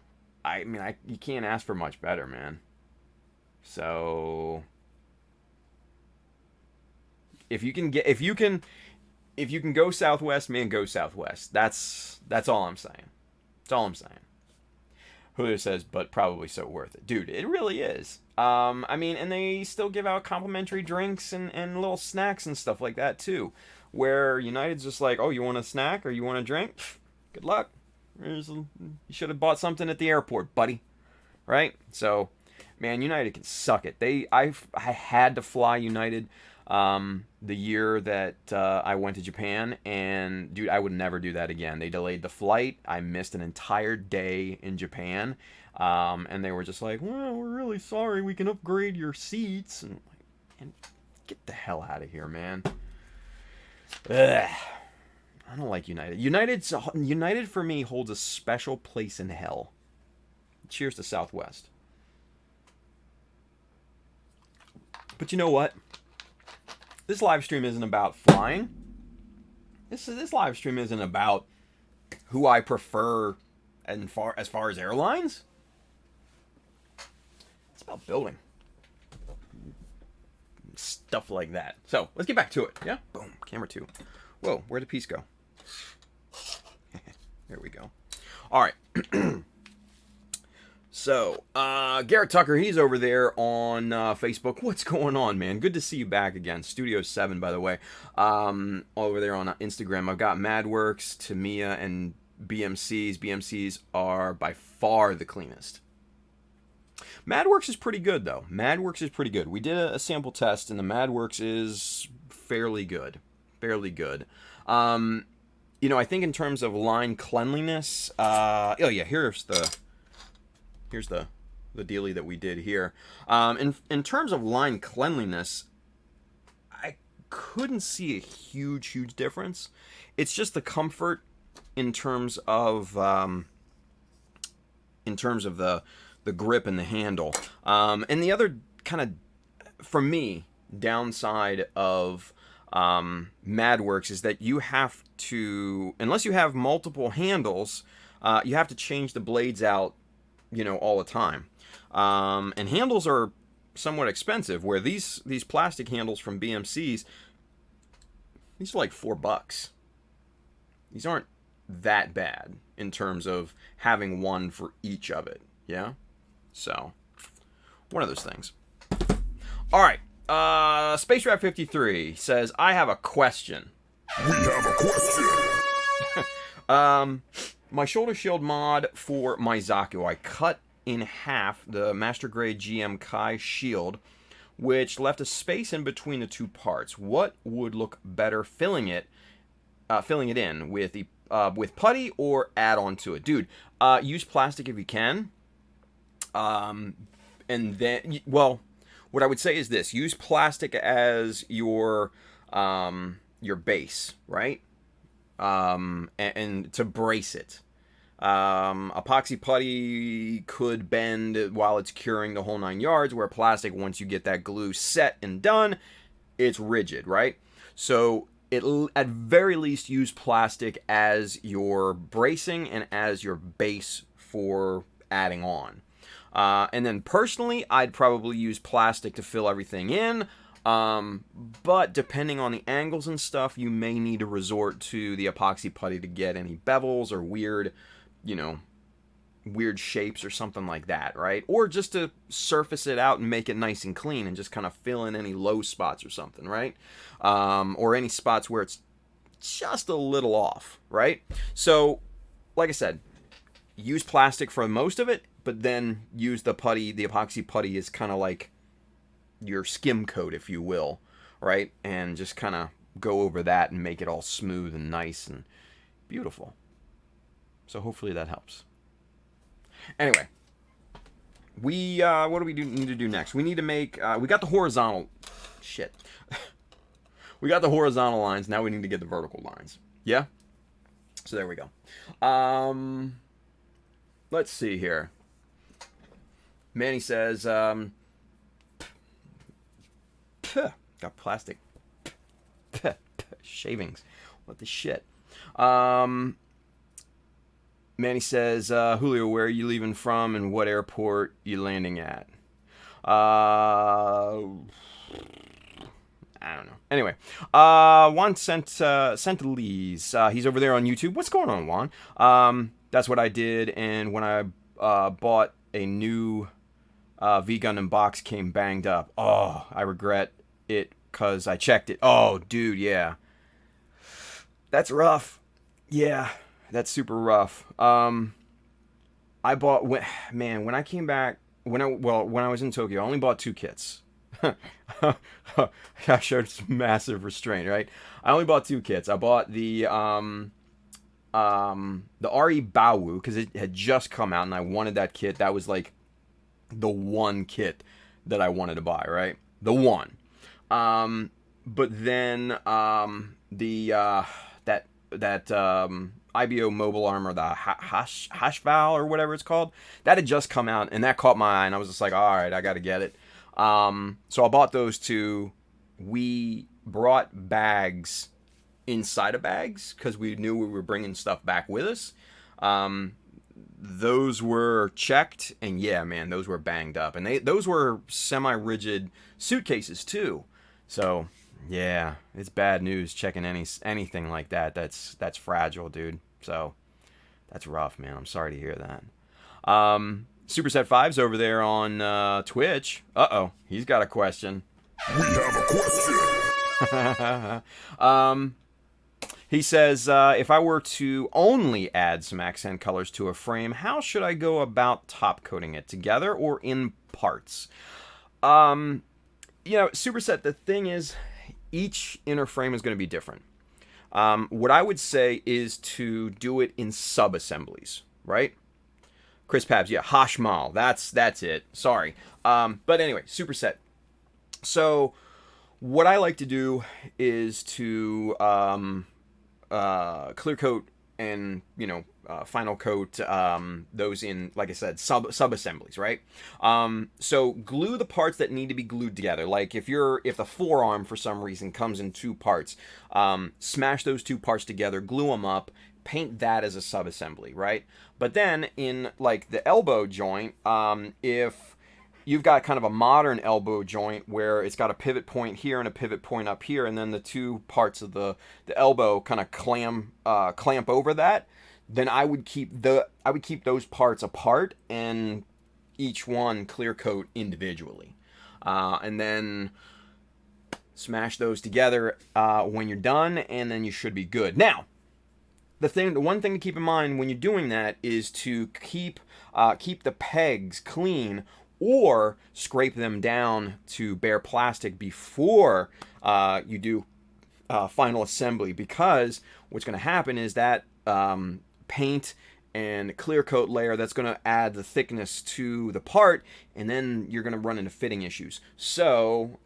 Speaker 1: I mean, you can't ask for much better, man. So if you can go Southwest, man, go Southwest. That's all I'm saying. That's all I'm saying. Julio says, but probably so worth it. Dude, it really is. And they still give out complimentary drinks and little snacks and stuff like that, too. Where United's just like, oh, you want a snack or you want a drink? Good luck. You should have bought something at the airport, buddy. Right? So, man, United can suck it. I had to fly United the year that I went to Japan, and dude, I would never do that again. They delayed the flight. I missed an entire day in Japan, and they were just like, well, we're really sorry, we can upgrade your seats, and get the hell out of here, man. Ugh. I don't like United. United for me holds a special place in hell. Cheers to Southwest. But you know what? This live stream isn't about flying. This live stream isn't about who I prefer as far as airlines. It's about building. Stuff like that. So, let's get back to it. Yeah? Boom. Camera 2. Whoa, where'd the piece go? There we go. All right. So, Garrett Tucker, he's over there on Facebook. What's going on, man? Good to see you back again. Studio 7, by the way. Over there on Instagram, I've got MadWorks, Tamiya, and BMCs. BMCs are by far the cleanest. MadWorks is pretty good, though. MadWorks is pretty good. We did a sample test, and the MadWorks is fairly good. Fairly good. I think in terms of line cleanliness, here's the dealie that we did here. In terms of line cleanliness, I couldn't see a huge difference. It's just the comfort in terms of the grip and the handle. And the other kind of, for me, downside of MadWorks is that you have to, unless you have multiple handles, you have to change the blades out, all the time. And handles are somewhat expensive, where these plastic handles from BMCs, these are like $4. These aren't that bad in terms of having one for each of it. Yeah? So, one of those things. All right. Space Rat 53 says, I have a question.
Speaker 5: We have a question.
Speaker 1: My shoulder shield mod for my Zaku, I cut in half the Master Grade GM Kai shield, which left a space in between the two parts. What would look better filling it in with putty or add on to it? Dude, use plastic if you can. And then, well, what I would say is this: use plastic as your base, right? And to brace it. Epoxy putty could bend while it's curing the whole 9 yards, where plastic, once you get that glue set and done, it's rigid, right? So at very least use plastic as your bracing and as your base for adding on. And then personally, I'd probably use plastic to fill everything in. But depending on the angles and stuff, you may need to resort to the epoxy putty to get any bevels or weird shapes or something like that, right? Or just to surface it out and make it nice and clean and just kind of fill in any low spots or something, right? Or any spots where it's just a little off, right? So, like I said, use plastic for most of it, but then use the putty. The epoxy putty is kind of like your skim coat, if you will, right? And just kind of go over that and make it all smooth and nice and beautiful. So hopefully that helps. Anyway, what do we need to do next? We need to make, we got the horizontal, shit. We got the horizontal lines, now we need to get the vertical lines. Yeah? So there we go. Let's see here. Manny says, got plastic shavings. What the shit? Manny says, Julio, where are you leaving from and what airport you landing at? I don't know. Anyway, Juan Centelise, he's over there on YouTube. What's going on, Juan? That's what I did, and when I bought a new V Gundam box, came banged up. Oh, I regret it because I checked it. Oh, dude, yeah. That's rough. Yeah, that's super rough. I bought, when I came back, when I was in Tokyo, I only bought 2 kits. I showed some massive restraint, right? I only bought 2 kits. I bought the RE Baowu because it had just come out and I wanted that kit. That was like the one kit that I wanted to buy, right? The one. But then that IBO mobile armor, the Hashval or whatever it's called, that had just come out and that caught my eye and I was just like, all right, I got to get it. So I bought those 2. We brought bags inside of bags because we knew we were bringing stuff back with us. Those were checked and yeah, man, those were banged up and those were semi-rigid suitcases too. So yeah, it's bad news checking anything like that. That's fragile, dude. So that's rough, man. I'm sorry to hear that. Superset 5's over there on Twitch. Uh-oh, he's got a question.
Speaker 5: We have a question.
Speaker 1: He says, if I were to only add some accent colors to a frame, how should I go about top coating it, together or in parts? Superset, the thing is, each inner frame is going to be different. What I would say is to do it in sub-assemblies, right? Chris Pabs, yeah, Hashmal, that's it. Sorry. But anyway, superset. So what I like to do is to clear coat and final coat those in, like I said, sub assemblies, right? So glue the parts that need to be glued together. Like if the forearm for some reason comes in 2 parts, smash those 2 parts together, glue them up, paint that as a sub assembly, right? But then in like the elbow joint, if you've got kind of a modern elbow joint where it's got a pivot point here and a pivot point up here, and then the 2 parts of the elbow kind of clamp over that, then I would keep those parts apart and each one clear coat individually, and then smash those together when you're done, and then you should be good. Now, the one thing to keep in mind when you're doing that is to keep the pegs clean, or scrape them down to bare plastic before you do final assembly, because what's going to happen is that paint and clear coat layer, that's going to add the thickness to the part, and then you're going to run into fitting issues. So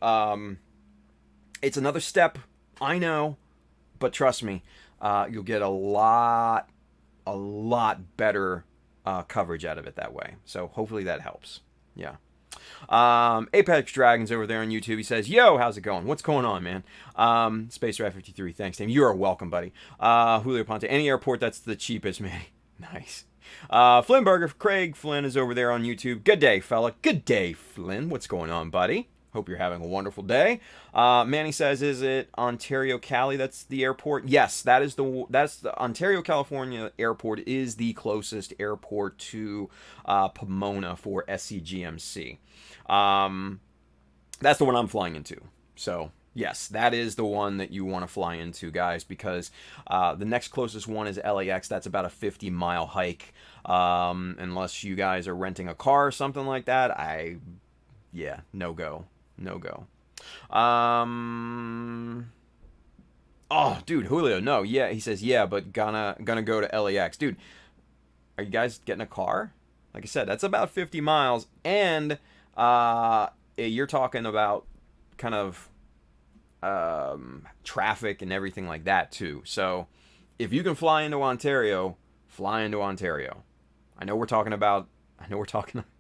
Speaker 1: it's another step, I know, but trust me, you'll get a lot better coverage out of it that way. So hopefully that helps. Yeah. Apex Dragons over there on YouTube. He says, "Yo, how's it going? What's going on, man?" Space Rat 53. Thanks, Tim. You are welcome, buddy. Julio Ponte. Any airport that's the cheapest, man. Nice. Flynnberger. Craig Flynn is over there on YouTube. Good day, fella. Good day, Flynn. What's going on, buddy? Hope you're having a wonderful day. Manny says, "Is it Ontario, Cali? That's the airport." Yes, that's the Ontario, California airport is the closest airport to Pomona for SCGMC. That's the one I'm flying into. So yes, that is the one that you want to fly into, guys, because the next closest one is LAX. That's about a 50-mile hike. Unless you guys are renting a car or something like that, no go. Oh, dude, Julio, no, yeah, he says, yeah, but gonna go to LAX. Dude, are you guys getting a car? Like I said, that's about 50 miles, and you're talking about kind of traffic and everything like that, too. So, if you can fly into Ontario, fly into Ontario. I know we're talking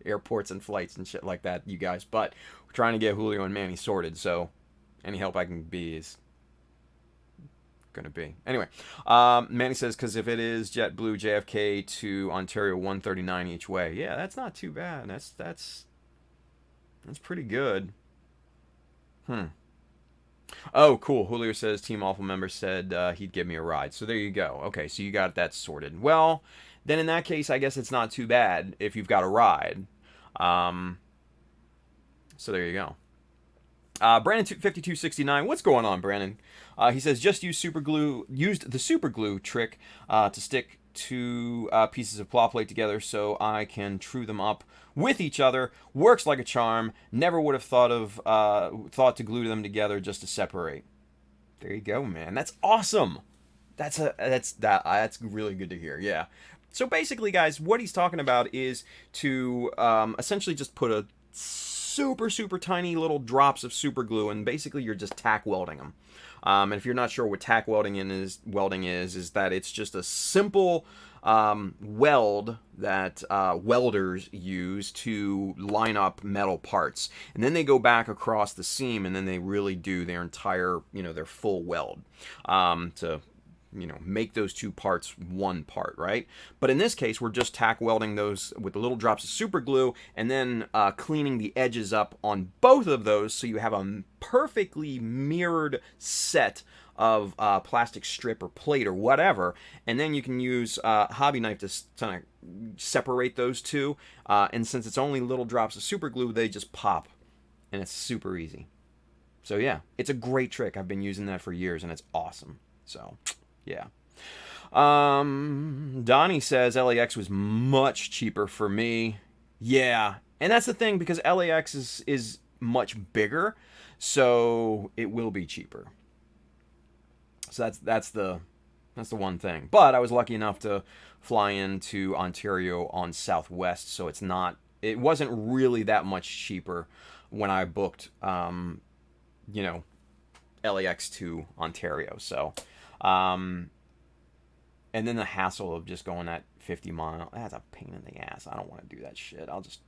Speaker 1: airports and flights and shit like that, you guys, but we're trying to get Julio and Manny sorted, so any help I can be is gonna be. Anyway, Manny says, because if it is JetBlue JFK to Ontario, $139 each way. Yeah, that's not too bad. That's pretty good. Oh, cool. Julio says, Team Awful member said he'd give me a ride. So there you go. Okay, so you got that sorted. Well, then in that case, I guess it's not too bad if you've got a ride. So there you go. Brandon 5269, what's going on, Brandon? He says, just used the super glue trick to stick two pieces of claw plate together so I can true them up with each other. Works like a charm. Never would have thought to glue them together just to separate. There you go, man. That's awesome. That's really good to hear. Yeah. So basically, guys, what he's talking about is to essentially just put a super tiny little drops of super glue, and basically you're just tack welding them. And if you're not sure what tack welding is that it's just a simple weld that welders use to line up metal parts, and then they go back across the seam, and then they really do their entire, their full weld to make those two parts one part, right? But in this case, we're just tack welding those with the little drops of super glue, and then cleaning the edges up on both of those, so you have a perfectly mirrored set of plastic strip or plate or whatever, and then you can use a hobby knife to kind of separate those two, and since it's only little drops of super glue, they just pop, and it's super easy. So yeah, it's a great trick. I've been using that for years, and it's awesome. So yeah. Donnie says LAX was much cheaper for me. Yeah, and that's the thing, because LAX is much bigger, so it will be cheaper. So that's the one thing. But I was lucky enough to fly into Ontario on Southwest, so it wasn't really that much cheaper when I booked LAX to Ontario. So and then the hassle of just going that 50 mile, that's a pain in the ass. I don't want to do that shit. I'll just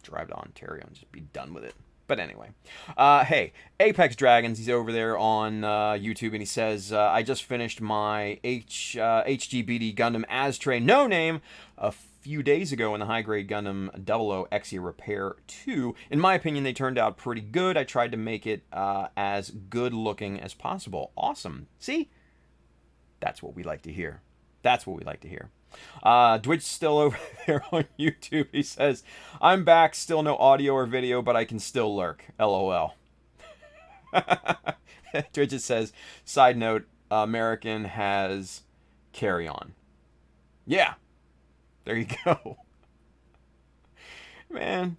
Speaker 1: drive to Ontario and just be done with it. But anyway, hey, Apex Dragons, he's over there on YouTube, and he says, I just finished my HGBD Gundam Astray No Name a few days ago in the high-grade Gundam 00 Exia Repair 2. In my opinion, they turned out pretty good. I tried to make it as good-looking as possible. Awesome. See? That's what we like to hear. Dwitch's still over there on YouTube. He says, I'm back, still no audio or video, but I can still lurk. LOL. Dwitch says, side note, American has carry on. Yeah. There you go. Man,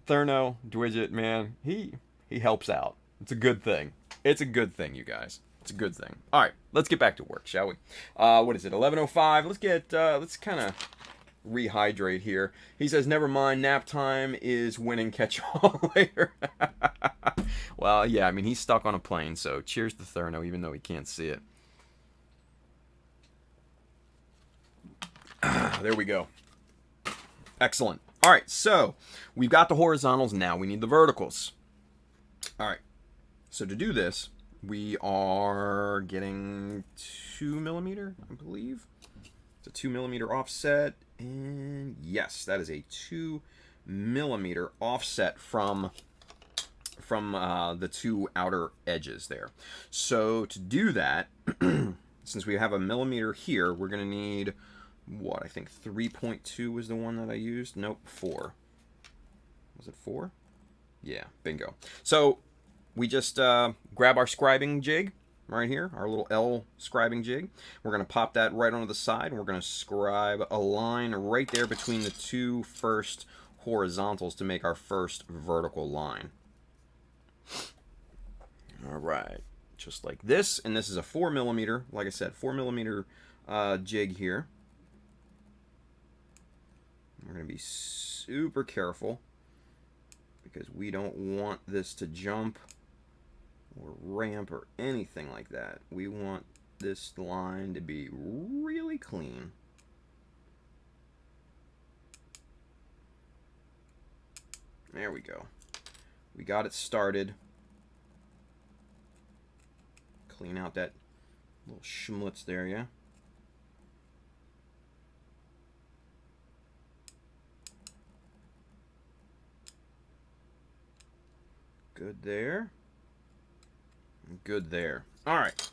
Speaker 1: Therno, Dwidget, man, he helps out. It's a good thing. It's a good thing, you guys. It's a good thing. All right, let's get back to work, shall we? What is it? 11:05. Let's kind of rehydrate here. He says, "Never mind. Nap time is winning catch-all later." Well, yeah. I mean, he's stuck on a plane, so cheers to Therno, even though he can't see it. There we go. Excellent. All right, so we've got the horizontals. Now we need the verticals. All right. So to do this, we are getting 2mm, I believe. It's a 2mm offset, and yes, that is a 2mm offset from the two outer edges there. So to do that, since we have a millimeter here, we're going to need, what, I think 3.2 was the one that I used. Nope, 4. Was it 4? Yeah, bingo. So we just grab our scribing jig right here, our little L scribing jig. We're going to pop that right onto the side, and we're going to scribe a line right there between the two first horizontals to make our first vertical line. All right, just like this, and this is a 4mm, like I said, 4mm jig here. We're going to be super careful because we don't want this to jump or ramp or anything like that. We want this line to be really clean. There we go. We got it started. Clean out that little schmutz there, yeah? Good there. Good there. All right.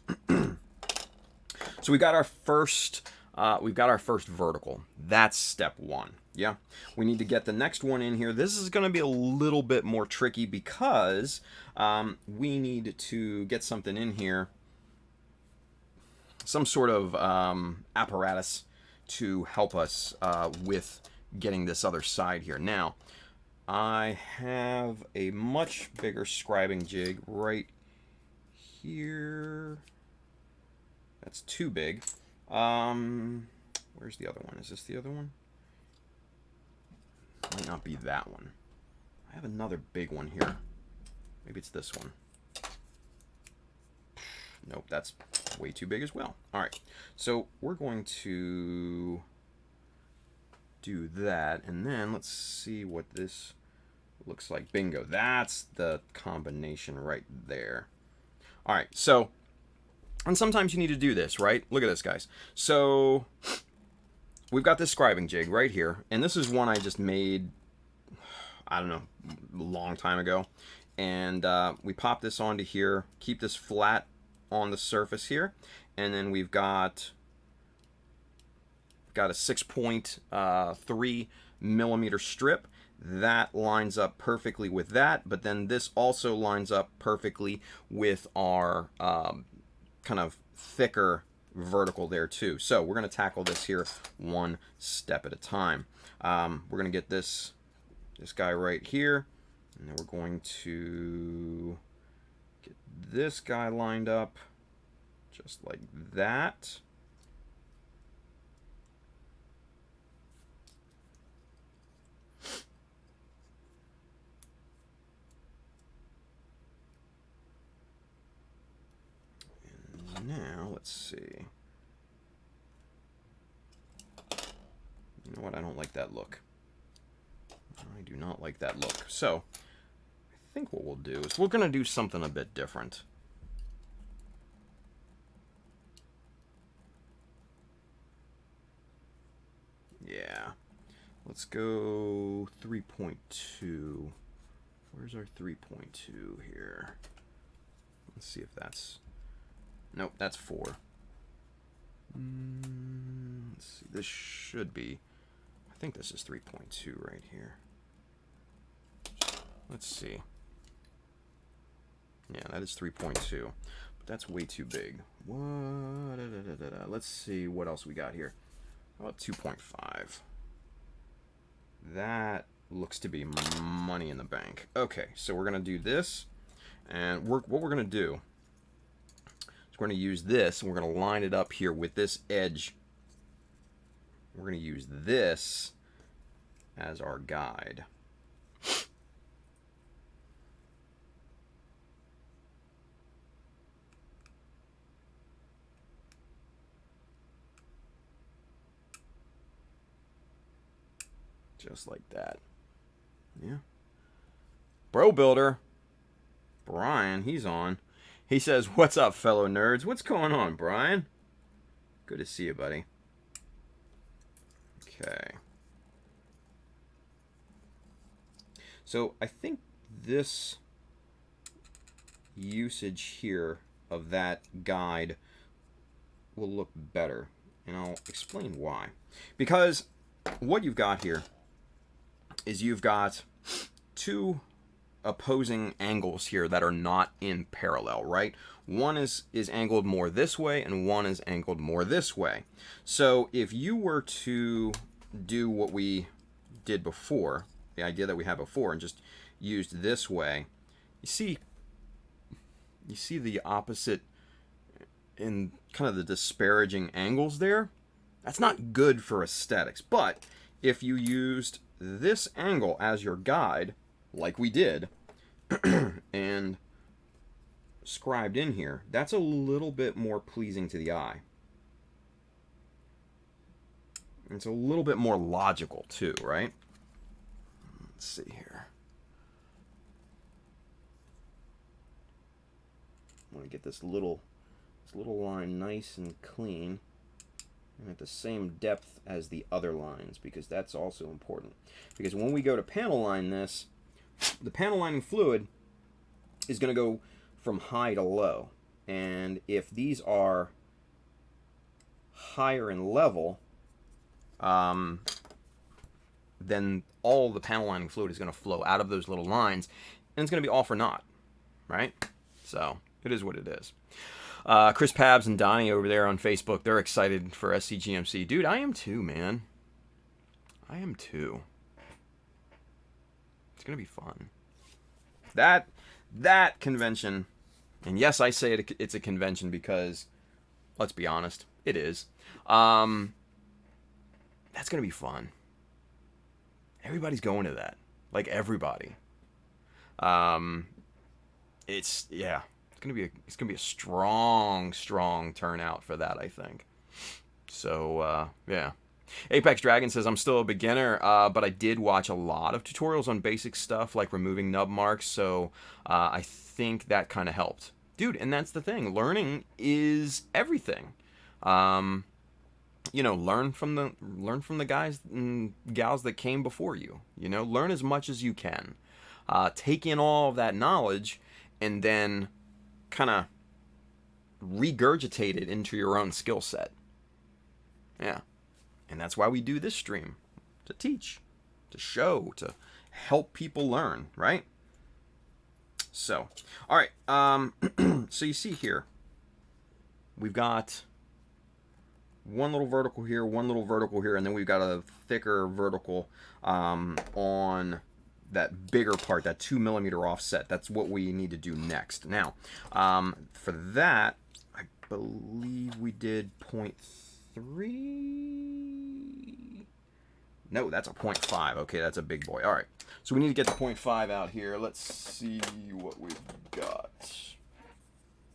Speaker 1: So we got our first vertical. That's step 1. Yeah. We need to get the next one in here. This is going to be a little bit more tricky because we need to get something in here, some sort of apparatus to help us with getting this other side here. Now, I have a much bigger scribing jig right here. That's too big. Where's the other one? Is this the other one? Might not be that one. I have another big one here. Maybe it's this one. Nope, that's way too big as well. All right, so we're going to do that, and then let's see what this looks like. Bingo, that's the combination right there. All right, so, and sometimes you need to do this, right? Look at this, guys. So we've got this scribing jig right here, and this is one I just made, I don't know, a long time ago. And we pop this onto here, keep this flat on the surface here, and then we've got a 6.3mm strip that lines up perfectly with that, but then this also lines up perfectly with our kind of thicker vertical there too. So we're going to tackle this here one step at a time. We're going to get this guy right here, and then we're going to get this guy lined up just like that. And now, let's see. You know what? I don't like that look. I do not like that look. So, I think what we'll do is we're going to do something a bit different. Yeah. Let's go 3.2. Where's our 3.2 here? Let's see if that's... Nope, that's 4. Let's see. This should be... I think this is 3.2 right here. Let's see. Yeah, that is 3.2. That's way too big. What? Let's see what else we got here. How about 2.5? That looks to be money in the bank. Okay, so we're going to do this. And what we're going to do is we're going to use this, and we're going to line it up here with this edge. We're going to use this as our guide. Just like that. Yeah. Bro Builder. Brian, he's on. He says, "What's up, fellow nerds? What's going on, Brian? Good to see you, buddy." Okay. So I think this usage here of that guide will look better. And I'll explain why. Because what you've got here is you've got two opposing angles here that are not in parallel, right? One is angled more this way, and one is angled more this way. So if you were to do what we did before, the idea that we had before, and just used this way, you see the opposite in kind of the disparaging angles there? That's not good for aesthetics. But if you used this angle as your guide, like we did, and scribed in here, that's a little bit more pleasing to the eye. It's a little bit more logical too, right? Let's see here. I want to get this little line nice and clean, and at the same depth as the other lines, because that's also important. Because when we go to panel line this, the panel lining fluid is going to go from high to low. And if these are higher in level, then all the panel lining fluid is going to flow out of those little lines, and it's going to be all for naught, right? So it is what it is. Chris Pabs and Donnie over there on Facebook, they're excited for SCGMC. Dude, I am too, man. I am too. It's going to be fun. That convention, and yes, I say it's a convention because, let's be honest, it is. That's going to be fun. Everybody's going to that. Like, everybody. It's gonna be a strong turnout for that, I think. So yeah. Apex Dragon says, "I'm still a beginner, but I did watch a lot of tutorials on basic stuff like removing nub marks, so I think that kind of helped." Dude, and that's the thing. Learning is everything. You know, learn from the guys and gals that came before you. You know, learn as much as you can. Take in all of that knowledge, and then kind of regurgitate it into your own skill set. Yeah. And that's why we do this stream. To teach, to show, to help people learn, right? So, all right. So you see here, we've got one little vertical here, one little vertical here, and then we've got a thicker vertical on that bigger part, that 2mm offset. That's what we need to do next. Now, for that, I believe we did 0.3. No, that's a 0.5. Okay, that's a big boy. All right, so we need to get the 0.5 out here. Let's see what we've got.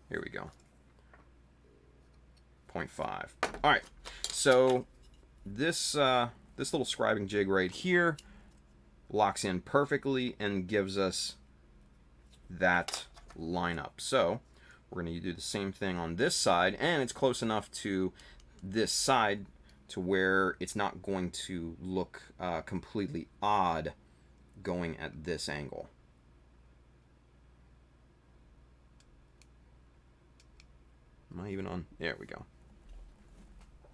Speaker 1: Here we go. 0.5. All right, so this little scribing jig right here locks in perfectly and gives us that lineup. So we're going to do the same thing on this side, and it's close enough to this side to where it's not going to look completely odd going at this angle. Am I even on? There we go.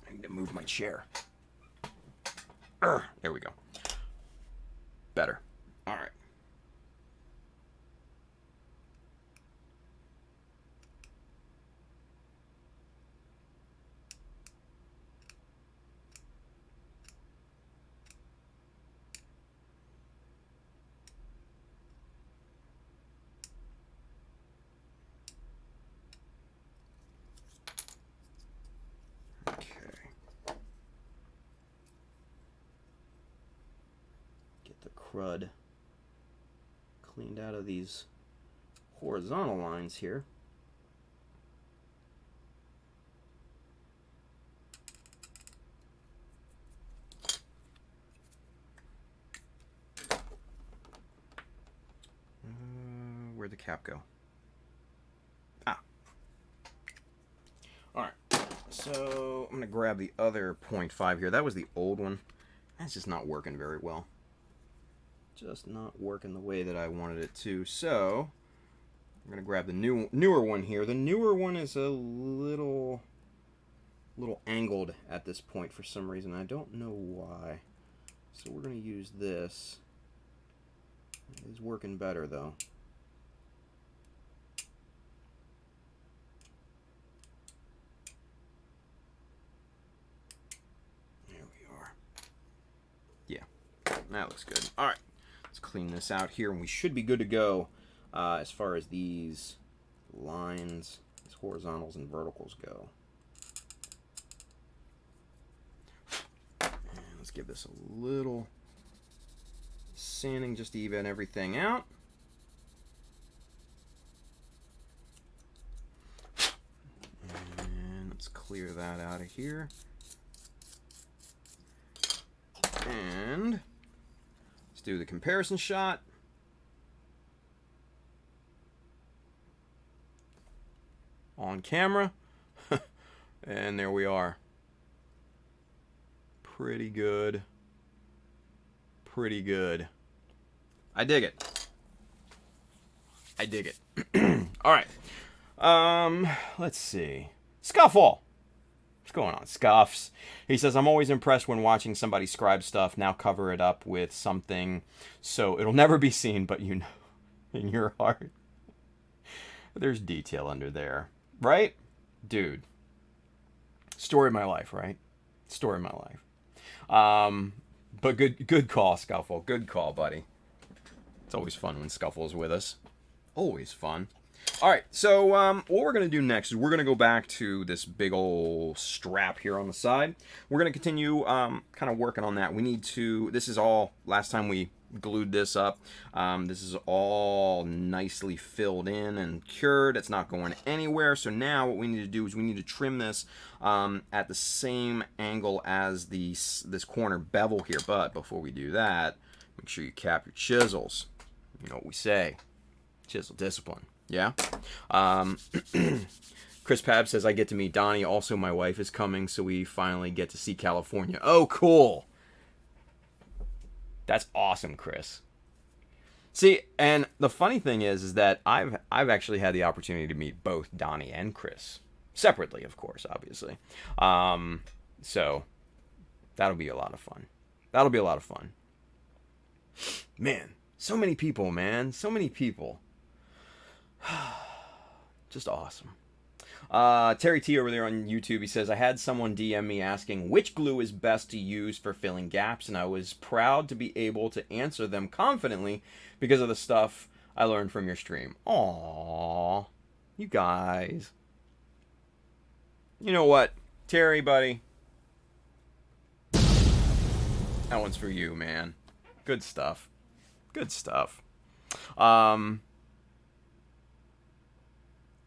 Speaker 1: I need to move my chair. There we go. Better. All right. the crud cleaned out of these horizontal lines here. Where'd the cap go? Ah. Alright, so I'm going to grab the other 0.5 here. That was the old one. That's just not working very well. Just not working the way that I wanted it to. So, I'm going to grab the newer one here. The newer one is a little angled at this point for some reason. I don't know why. So we're going to use this. It is working better though. There we are. Yeah, that looks good. All right, let's clean this out here, and we should be good to go as far as these lines, these horizontals and verticals go. And let's give this a little sanding just to even everything out. And let's clear that out of here. And let's do the comparison shot. On camera. And there we are. Pretty good. Pretty good. I dig it. I dig it. All right. Let's see. Scuffle. What's going on, Scuffs? He says, I'm always impressed when watching somebody scribe stuff. Now cover it up with something so it'll never be seen, but you know, in your heart. There's detail under there. Right? Dude. Story of my life, right? Story of my life. But good call, Scuffle. Good call, buddy. It's always fun when Scuffle's with us. Always fun. All right, so what we're going to do next is we're going to go back to this big old strap here on the side. We're going to continue kind of working on that. We need to, this is all, last time we glued this up, this is all nicely filled in and cured. It's not going anywhere. So now what we need to do is we need to trim this at the same angle as this corner bevel here. But before we do that, make sure you cap your chisels. You know what we say, chisel discipline. Yeah. Chris Pab says, I get to meet Donnie. Also, my wife is coming, so we finally get to see California. Oh, cool. That's awesome, Chris. See, and the funny thing is that I've actually had the opportunity to meet both Donnie and Chris. Separately, of course, obviously. So, that'll be a lot of fun. That'll be a lot of fun. Man, so many people, man. So many people. Just awesome. Terry T over there on YouTube, he says, I had someone DM me asking which glue is best to use for filling gaps, and I was proud to be able to answer them confidently because of the stuff I learned from your stream. Aww, you guys. You know what, Terry, buddy? That one's for you, man. Good stuff. Good stuff.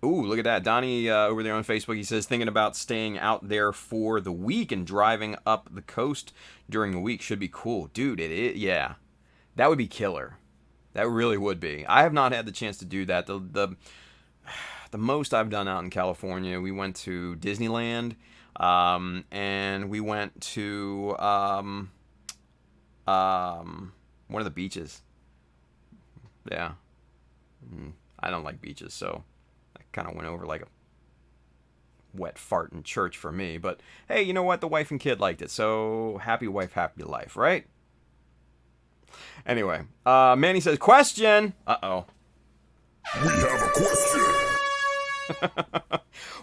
Speaker 1: Ooh, look at that. Donnie over there on Facebook, he says, thinking about staying out there for the week and driving up the coast during the week should be cool. Dude, yeah. That would be killer. That really would be. I have not had the chance to do that. The most I've done out in California, we went to Disneyland, and we went to one of the beaches. Yeah. I don't like beaches, so kind of went over like a wet fart in church for me. But hey, you know what? The wife and kid liked it. So happy wife, happy life, right? Anyway, Manny says, question. Uh-oh.
Speaker 5: We have a question.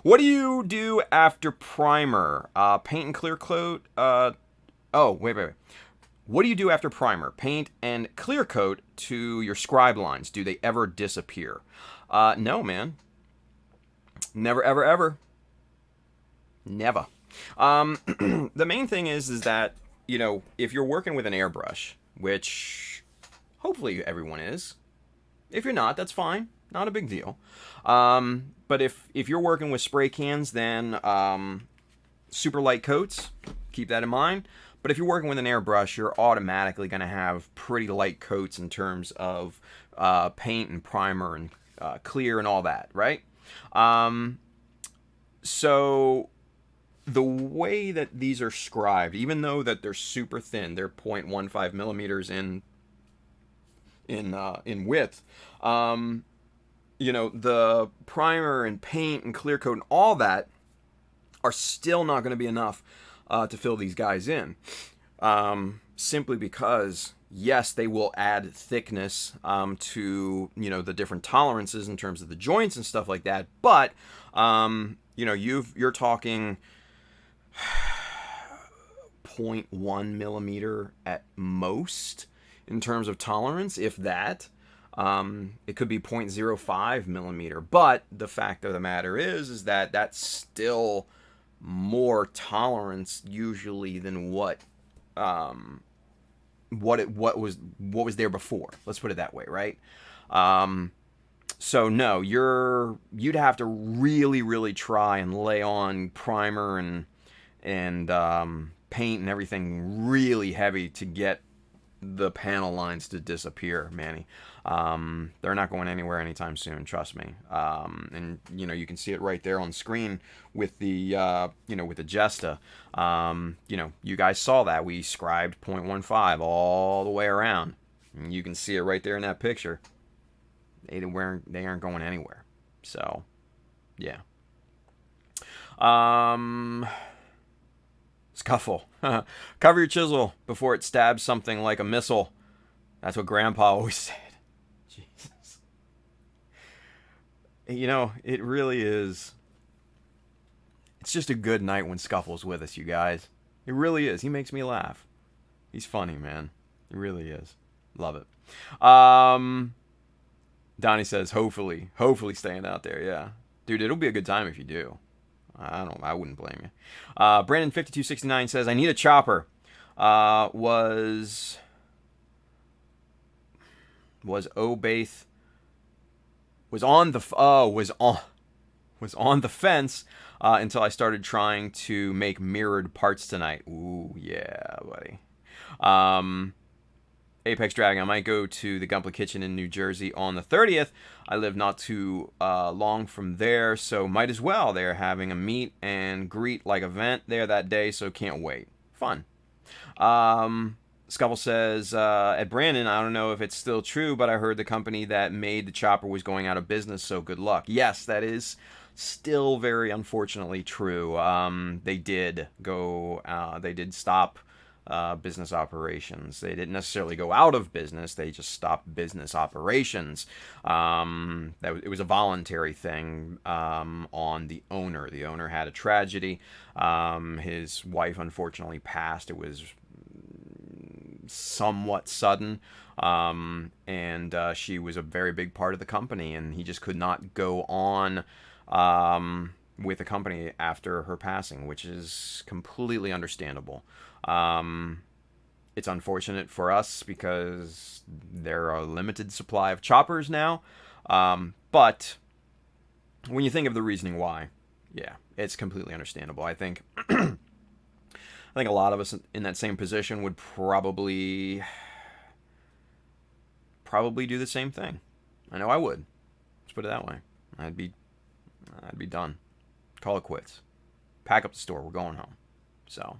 Speaker 1: What do you do after primer? Paint and clear coat? Wait. What do you do after primer? Paint and clear coat to your scribe lines. Do they ever disappear? No, man. Never, ever, ever. Never. The main thing is that, you know, if you're working with an airbrush, which Hopefully everyone is. If you're not, that's fine. Not a big deal. But if you're working with spray cans, then super light coats, keep that in mind. But if you're working with an airbrush, you're automatically going to have pretty light coats in terms of paint and primer and clear and all that, right? So the way that these are scribed, even though that they're super thin, they're 0.15 millimeters in width, the primer and paint and clear coat and all that are still not going to be enough to fill these guys in. Simply because, yes, they will add thickness to, the different tolerances in terms of the joints and stuff like that. But, you're talking 0.1 millimeter at most in terms of tolerance, if that. It could be 0.05 millimeter. But the fact of the matter is that that's still more tolerance usually than what was there before. Let's put it that way, right? So no, you'd have to really, really try and lay on primer and paint and everything really heavy to get the panel lines to disappear, Manny. They're not going anywhere anytime soon, trust me. And you can see it right there on screen with the with the Jesta. You guys saw that we scribed 0.15 all the way around. And you can see it right there in that picture. They aren't going anywhere. So, yeah. Scuffle. Cover your chisel before it stabs something like a missile. That's what Grandpa always said. Jesus. It really is. It's just a good night when Scuffle's with us, you guys. It really is. He makes me laugh. He's funny, man. He really is. Love it. Donnie says, hopefully staying out there. Yeah. Dude, it'll be a good time if you do. I wouldn't blame you. Brandon5269 says, I need a chopper. Was Obaith was on the fence until I started trying to make mirrored parts tonight. Ooh, yeah, buddy. Apex Dragon, I might go to the Gunpla Kitchen in New Jersey on the 30th. I live not too long from there, so might as well. They're having a meet and greet like event there that day, so can't wait. Fun. Scuffle says, at Brandon, I don't know if it's still true, but I heard the company that made the chopper was going out of business, so good luck. Yes, that is still very unfortunately true. They did stop business operations. They didn't necessarily go out of business. They just stopped business operations. It was a voluntary thing on the owner. The owner had a tragedy. His wife unfortunately passed. It was somewhat sudden. And she was a very big part of the company, and he just could not go on with the company after her passing, which is completely understandable. It's unfortunate for us because there are a limited supply of choppers now. But when you think of the reasoning why, yeah, it's completely understandable. I think a lot of us in that same position would probably do the same thing. I know I would. Let's put it that way. I'd be done. Call it quits. Pack up the store. We're going home. So,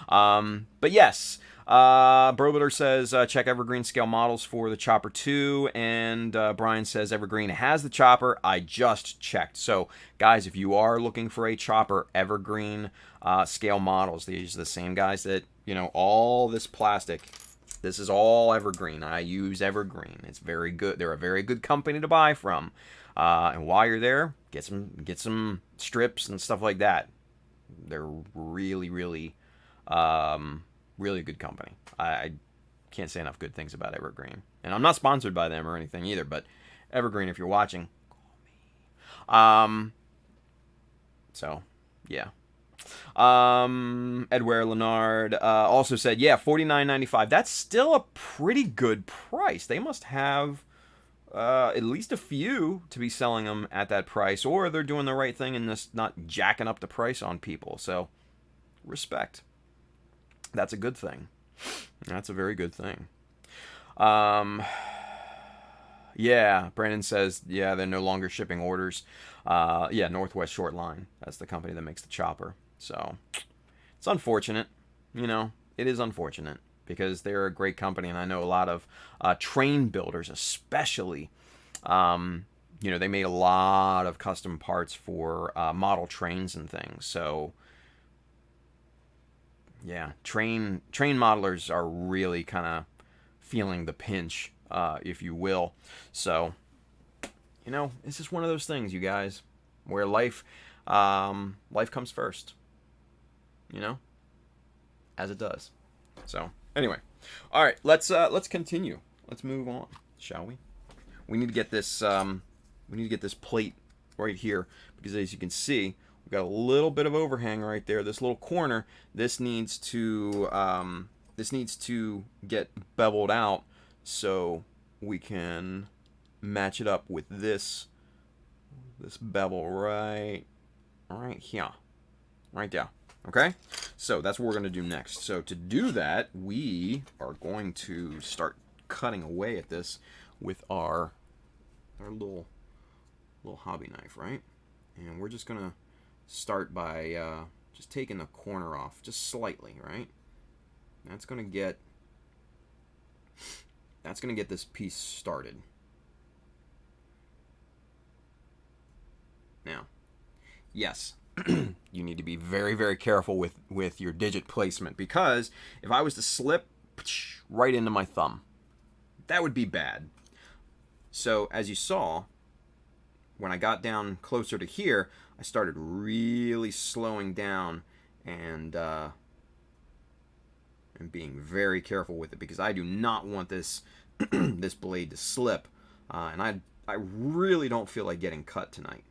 Speaker 1: but yes, Brobitter says check Evergreen scale models for the Chopper 2, and Brian says Evergreen has the chopper. I just checked. So, guys, if you are looking for a chopper, Evergreen scale models. These are the same guys that all this plastic. This is all Evergreen. I use Evergreen. It's very good. They're a very good company to buy from. And while you're there, get some strips and stuff like that. They're really, really, really good company. I can't say enough good things about Evergreen. And I'm not sponsored by them or anything either, but Evergreen, if you're watching, call me. So, yeah. Edward Leonard also said, yeah, $49.95. That's still a pretty good price. They must have at least a few to be selling them at that price, or they're doing the right thing and just not jacking up the price on people. So, respect. That's a good thing. That's a very good thing. Yeah, Brandon says, yeah, they're no longer shipping orders. Yeah, Northwest Short Line. That's the company that makes the chopper. So, it's unfortunate. You know, it is unfortunate because they're a great company, and I know a lot of train builders, especially. You know, they made a lot of custom parts for model trains and things. So, yeah, train modelers are really kind of feeling the pinch, if you will. So, you know, it's just one of those things, you guys, where life comes first. You know, as it does. So, anyway, all right, let's continue. Let's move on, shall we? We need to get this plate right here because, as you can see, we've got a little bit of overhang right there. This little corner, this needs to get beveled out so we can match it up with this bevel right here, right there. Okay, so that's what we're going to do next. So to do that, we are going to start cutting away at this with our little hobby knife, right? And we're just going to start by just taking the corner off just slightly, right? That's going to get this piece started. Now, yes, you need to be very, very careful with your digit placement, because if I was to slip right into my thumb, that would be bad. So as you saw, when I got down closer to here, I started really slowing down and being very careful with it, because I do not want this this blade to slip, and I really don't feel like getting cut tonight.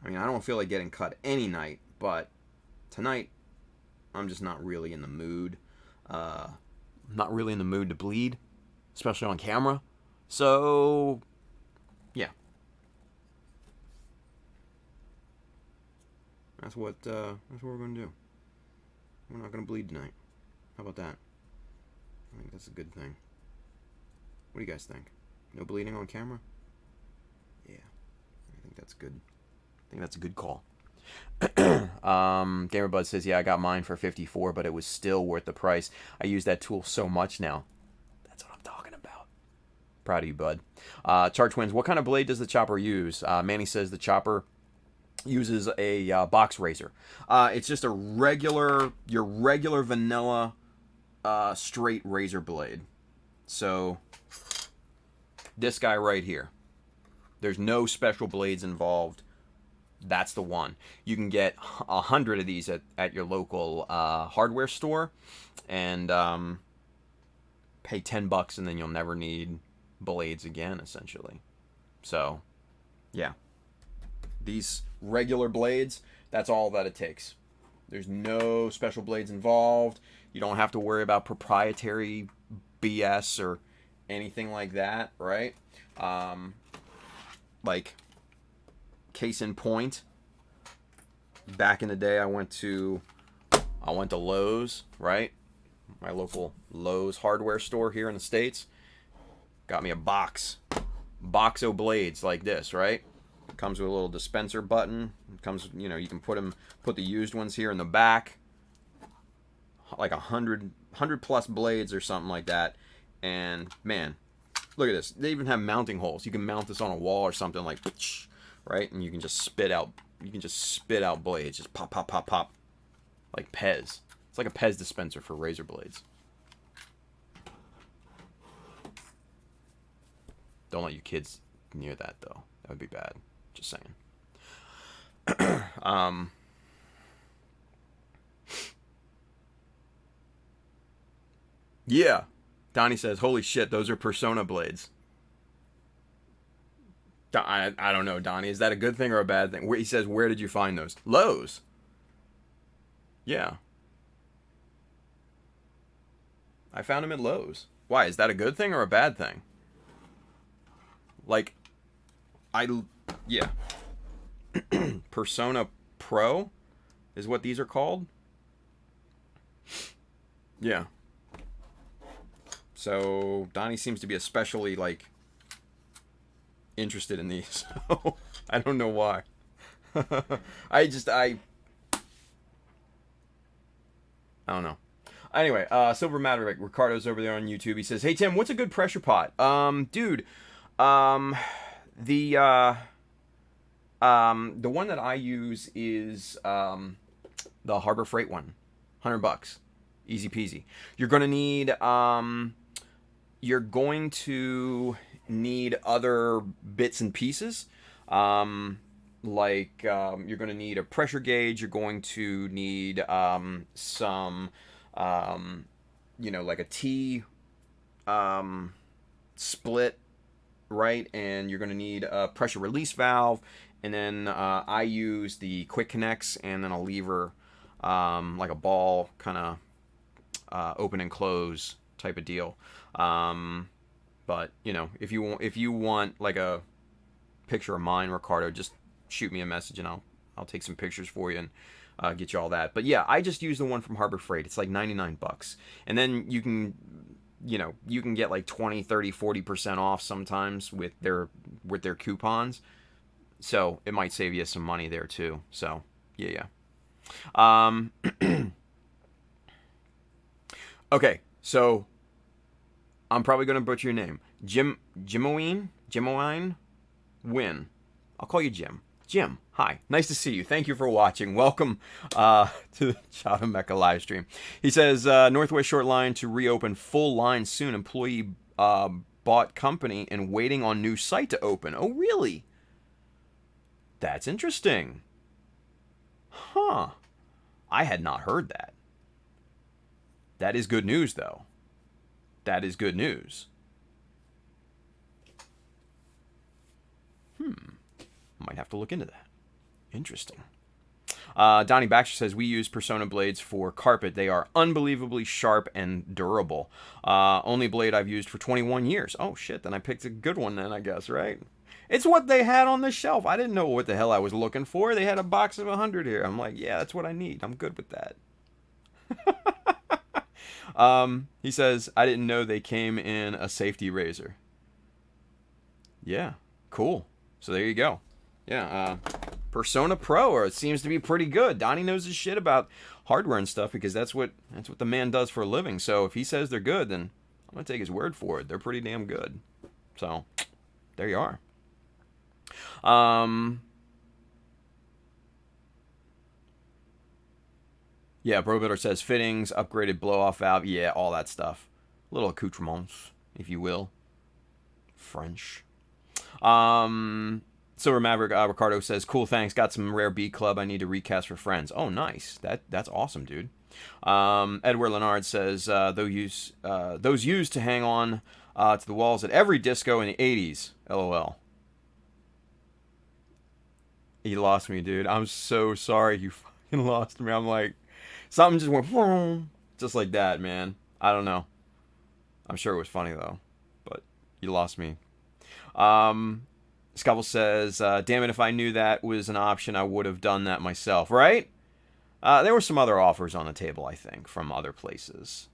Speaker 1: I mean, I don't feel like getting cut any night, but tonight I'm just not really in the mood. Not really in the mood to bleed, especially on camera. So, yeah. That's what we're going to do. We're not going to bleed tonight. How about that? I think that's a good thing. What do you guys think? No bleeding on camera? Yeah. I think that's good. I think that's a good call. GamerBud says, yeah, I got mine for $54, but it was still worth the price. I use that tool so much now. That's what I'm talking about. Proud of you, bud. Char Twins, what kind of blade does the chopper use? Manny says the chopper uses a box razor. It's just your regular vanilla straight razor blade. So this guy right here. There's no special blades involved. That's the one. You can get 100 of these at your local hardware store, and pay $10, and then you'll never need blades again, essentially. So, yeah. These regular blades, that's all that it takes. There's no special blades involved. You don't have to worry about proprietary BS or anything like that, right? Like, case in point, back in the day I went to Lowe's, right? My local Lowe's hardware store here in the States. Got me a box of blades like this, right? It comes with a little dispenser button. It comes, you know, you can put the used ones here in the back. Like 100 plus blades or something like that. And man, look at this. They even have mounting holes. You can mount this on a wall or something, like, right? And you can just spit out blades. Just pop, pop, pop, pop. Like Pez. It's like a Pez dispenser for razor blades. Don't let your kids near that, though. That would be bad. Just saying. Yeah. Donnie says, holy shit, those are Persona blades. I don't know, Donnie. Is that a good thing or a bad thing? He says, where did you find those? Lowe's. Yeah. I found them at Lowe's. Why? Is that a good thing or a bad thing? Like, yeah. Persona Pro is what these are called. Yeah. So Donnie seems to be especially like interested in these. So I don't know why. I don't know. Anyway, Silver Maverick, Ricardo's over there on YouTube. He says, "Hey Tim, what's a good pressure pot?" Dude, the one that I use is the Harbor Freight one, $100, easy peasy. You're going to need other bits and pieces. You're going to need a pressure gauge. You're going to need some, like a T split, right? And you're going to need a pressure release valve. And then I use the quick connects and then a lever, like a ball kind of open and close type of deal. But if you want like a picture of mine, Ricardo, just shoot me a message and I'll take some pictures for you and get you all that. But yeah, I just use the one from Harbor Freight. It's like $99, and then you can get like 20, 30, 40% off sometimes with their coupons. So it might save you some money there too. So yeah. Okay, so I'm probably going to butcher your name. Jimowine Win. I'll call you Jim. Jim, hi. Nice to see you. Thank you for watching. Welcome to the Chowder Mecha live stream. He says, Northwest Short Line to reopen full line soon. Employee bought company and waiting on new site to open. Oh, really? That's interesting. Huh. I had not heard that. That is good news, though. That is good news. Might have to look into that. Interesting. Donnie Baxter says, we use Persona blades for carpet. They are unbelievably sharp and durable. Only blade I've used for 21 years. Oh, shit. Then I picked a good one then, I guess, right? It's what they had on the shelf. I didn't know what the hell I was looking for. They had a box of 100 here. I'm like, yeah, that's what I need. I'm good with that. He says, I didn't know they came in a safety razor. Yeah, cool. So there you go. Yeah, Persona Pro, or it seems to be pretty good. Donnie knows his shit about hardware and stuff because that's what the man does for a living. So if he says they're good, then I'm gonna take his word for it. They're pretty damn good. So there you are. Yeah, Brobitter says fittings, upgraded blow-off valve, yeah, all that stuff. Little accoutrements, if you will. French. Silver Maverick Ricardo says, cool, thanks. Got some rare B Club I need to recast for friends. Oh, nice. That's awesome, dude. Edward Leonard says, those used to hang on to the walls at every disco in the 80s. LOL. He lost me, dude. I'm so sorry you fucking lost me. I'm like, something just went, just like that, man. I don't know. I'm sure it was funny, though. But you lost me. Scubble says, damn it, if I knew that was an option, I would have done that myself, right? There were some other offers on the table, I think, from other places.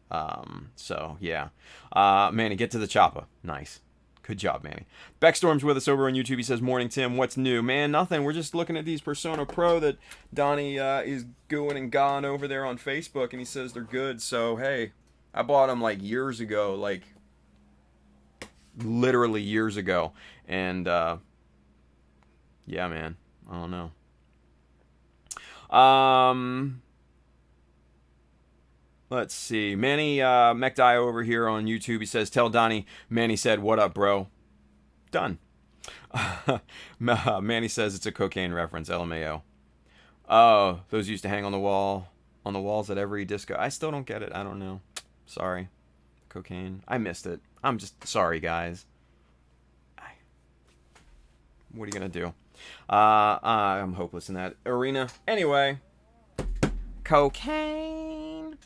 Speaker 1: So, yeah. Manny, get to the chopper. Nice. Good job, Manny. Beckstorm's with us over on YouTube. He says, morning, Tim. What's new? Man, nothing. We're just looking at these Persona Pro that Donnie is gooing and gone over there on Facebook, and he says they're good. So, hey, I bought them, like, years ago. Like, literally years ago. And, yeah, man. I don't know. Let's see. Manny McDie over here on YouTube. He says, tell Donnie, Manny said, what up, bro? Done. Manny says it's a cocaine reference, LMAO. Oh, those used to hang on the walls at every disco. I still don't get it. I don't know. Sorry. Cocaine. I missed it. I'm just sorry, guys. What are you going to do? I'm hopeless in that arena. Anyway, cocaine.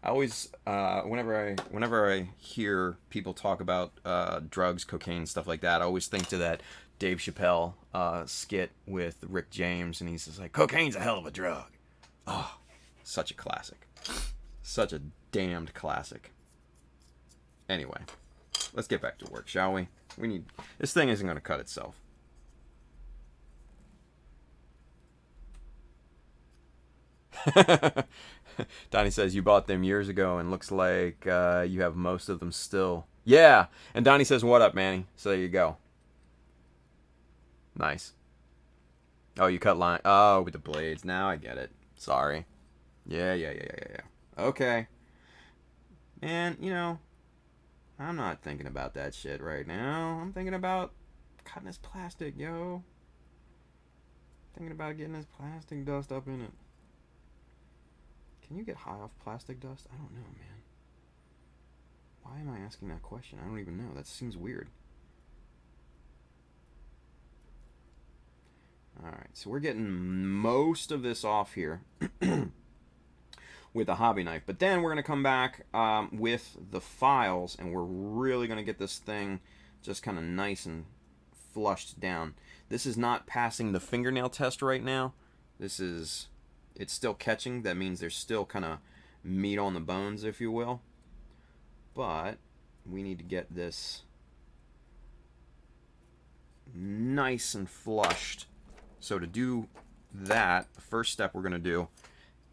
Speaker 1: I always, whenever I hear people talk about drugs, cocaine, stuff like that, I always think to that Dave Chappelle skit with Rick James, and he's just like, cocaine's a hell of a drug. Oh, such a classic. Such a damned classic. Anyway, let's get back to work, shall we? This thing isn't going to cut itself. Donnie says, you bought them years ago and looks like you have most of them still. Yeah. And Donnie says, what up, Manny? So there you go. Nice. Oh, you cut line. Oh, with the blades. Now I get it. Sorry. Yeah. Okay. And, you know, I'm not thinking about that shit right now. I'm thinking about cutting this plastic, yo. Thinking about getting this plastic dust up in it. Can you get high off plastic dust? I don't know, man. Why am I asking that question? I don't even know. That seems weird. Alright, so we're getting most of this off here with a hobby knife. But then we're going to come back with the files, and we're really going to get this thing just kind of nice and flushed down. This is not passing the fingernail test right now. It's still catching. That means there's still kind of meat on the bones, if you will. But we need to get this nice and flushed. So to do that, the first step we're going to do,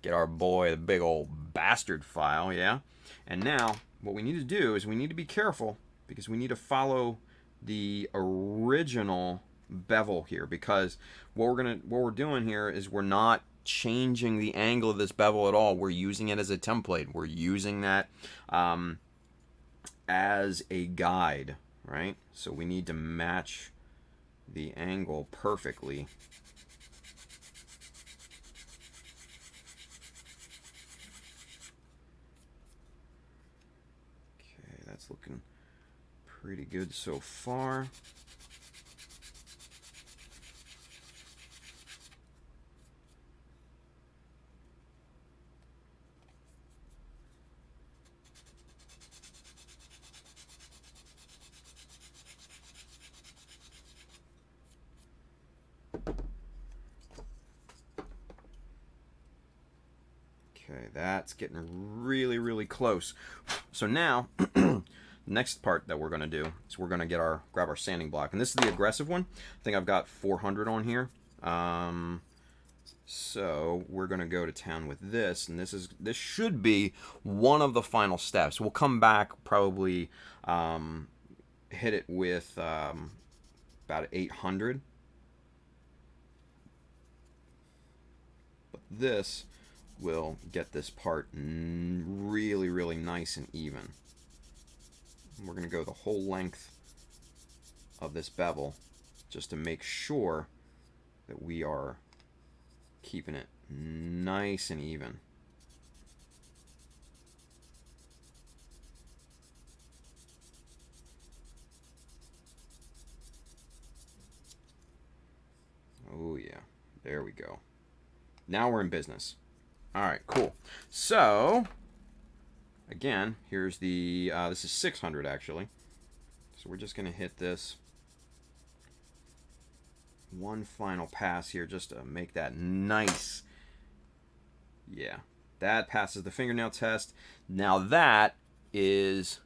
Speaker 1: get our boy, the big old bastard file, yeah? And now, what we need to do is we need to be careful, because we need to follow the original bevel here, because what we're doing here is we're not changing the angle of this bevel at all. We're using it as a template. We're using that as a guide, right? So we need to match the angle perfectly. Okay, that's looking pretty good so far. Okay, that's getting really, really close. So now, the next part that we're going to do is we're going to grab our sanding block. And this is the aggressive one. I think I've got 400 on here. So we're going to go to town with this. And this should be one of the final steps. We'll come back, probably hit it with about 800. But this will get this part really, really nice and even. We're going to go the whole length of this bevel just to make sure that we are keeping it nice and even. Oh yeah, there we go. Now we're in business. Alright, cool. So, again, here's the, this is 600 actually. So we're just going to hit this one final pass here just to make that nice. Yeah, that passes the fingernail test. Now that is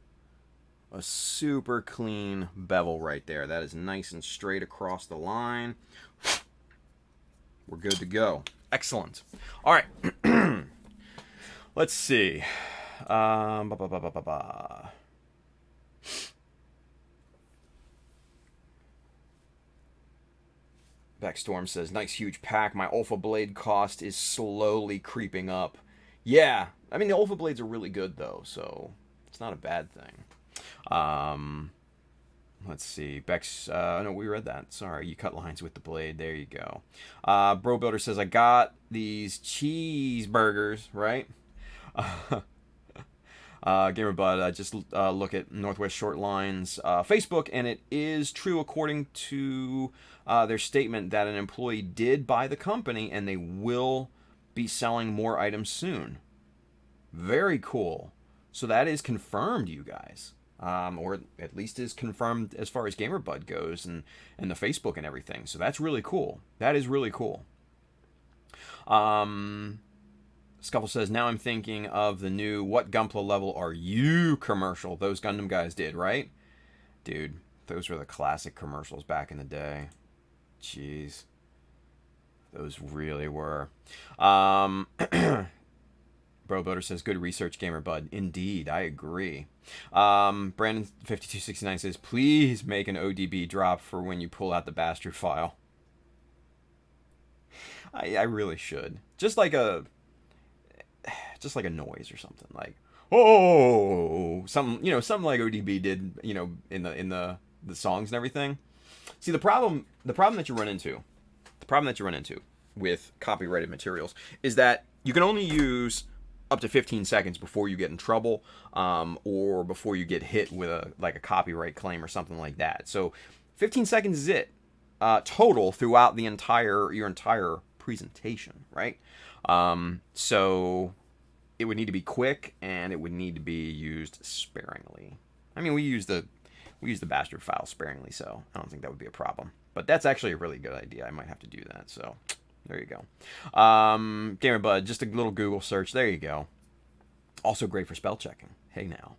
Speaker 1: a super clean bevel right there. That is nice and straight across the line. We're good to go. Excellent. All right. Let's see. Backstorm says, nice huge pack. My Alpha Blade cost is slowly creeping up. Yeah. I mean, the Alpha Blades are really good, though, so it's not a bad thing. Let's see. Bex, no, we read that. Sorry, you cut lines with the blade. There you go. Bro Builder says, I got these cheeseburgers, right? GamerBud, I just look at Northwest Shortline's Facebook, and it is true according to their statement that an employee did buy the company, and they will be selling more items soon. Very cool. So that is confirmed, you guys. Or at least is confirmed as far as GamerBud goes and the Facebook and everything. So that's really cool. That is really cool. Scuffle says, now I'm thinking of the new What Gunpla Level Are You commercial those Gundam guys did, right? Dude, those were the classic commercials back in the day. Jeez. Those really were. Bro Boater says, good research, GamerBud. Indeed, I agree. Brandon5269 says, please make an ODB drop for when you pull out the bastard file. I really should. Just like a noise or something, like, oh, something like ODB did, in the songs and everything. See, the problem that you run into with copyrighted materials is that you can only use up to 15 seconds before you get in trouble, or before you get hit with a copyright claim or something like that. So 15 seconds is it total throughout your entire presentation, right? So it would need to be quick, and it would need to be used sparingly. I mean, we use the bastard file sparingly, so I don't think that would be a problem. But that's actually a really good idea. I might have to do that. So there you go. GamerBud, just a little Google search. There you go. Also great for spell checking. Hey now.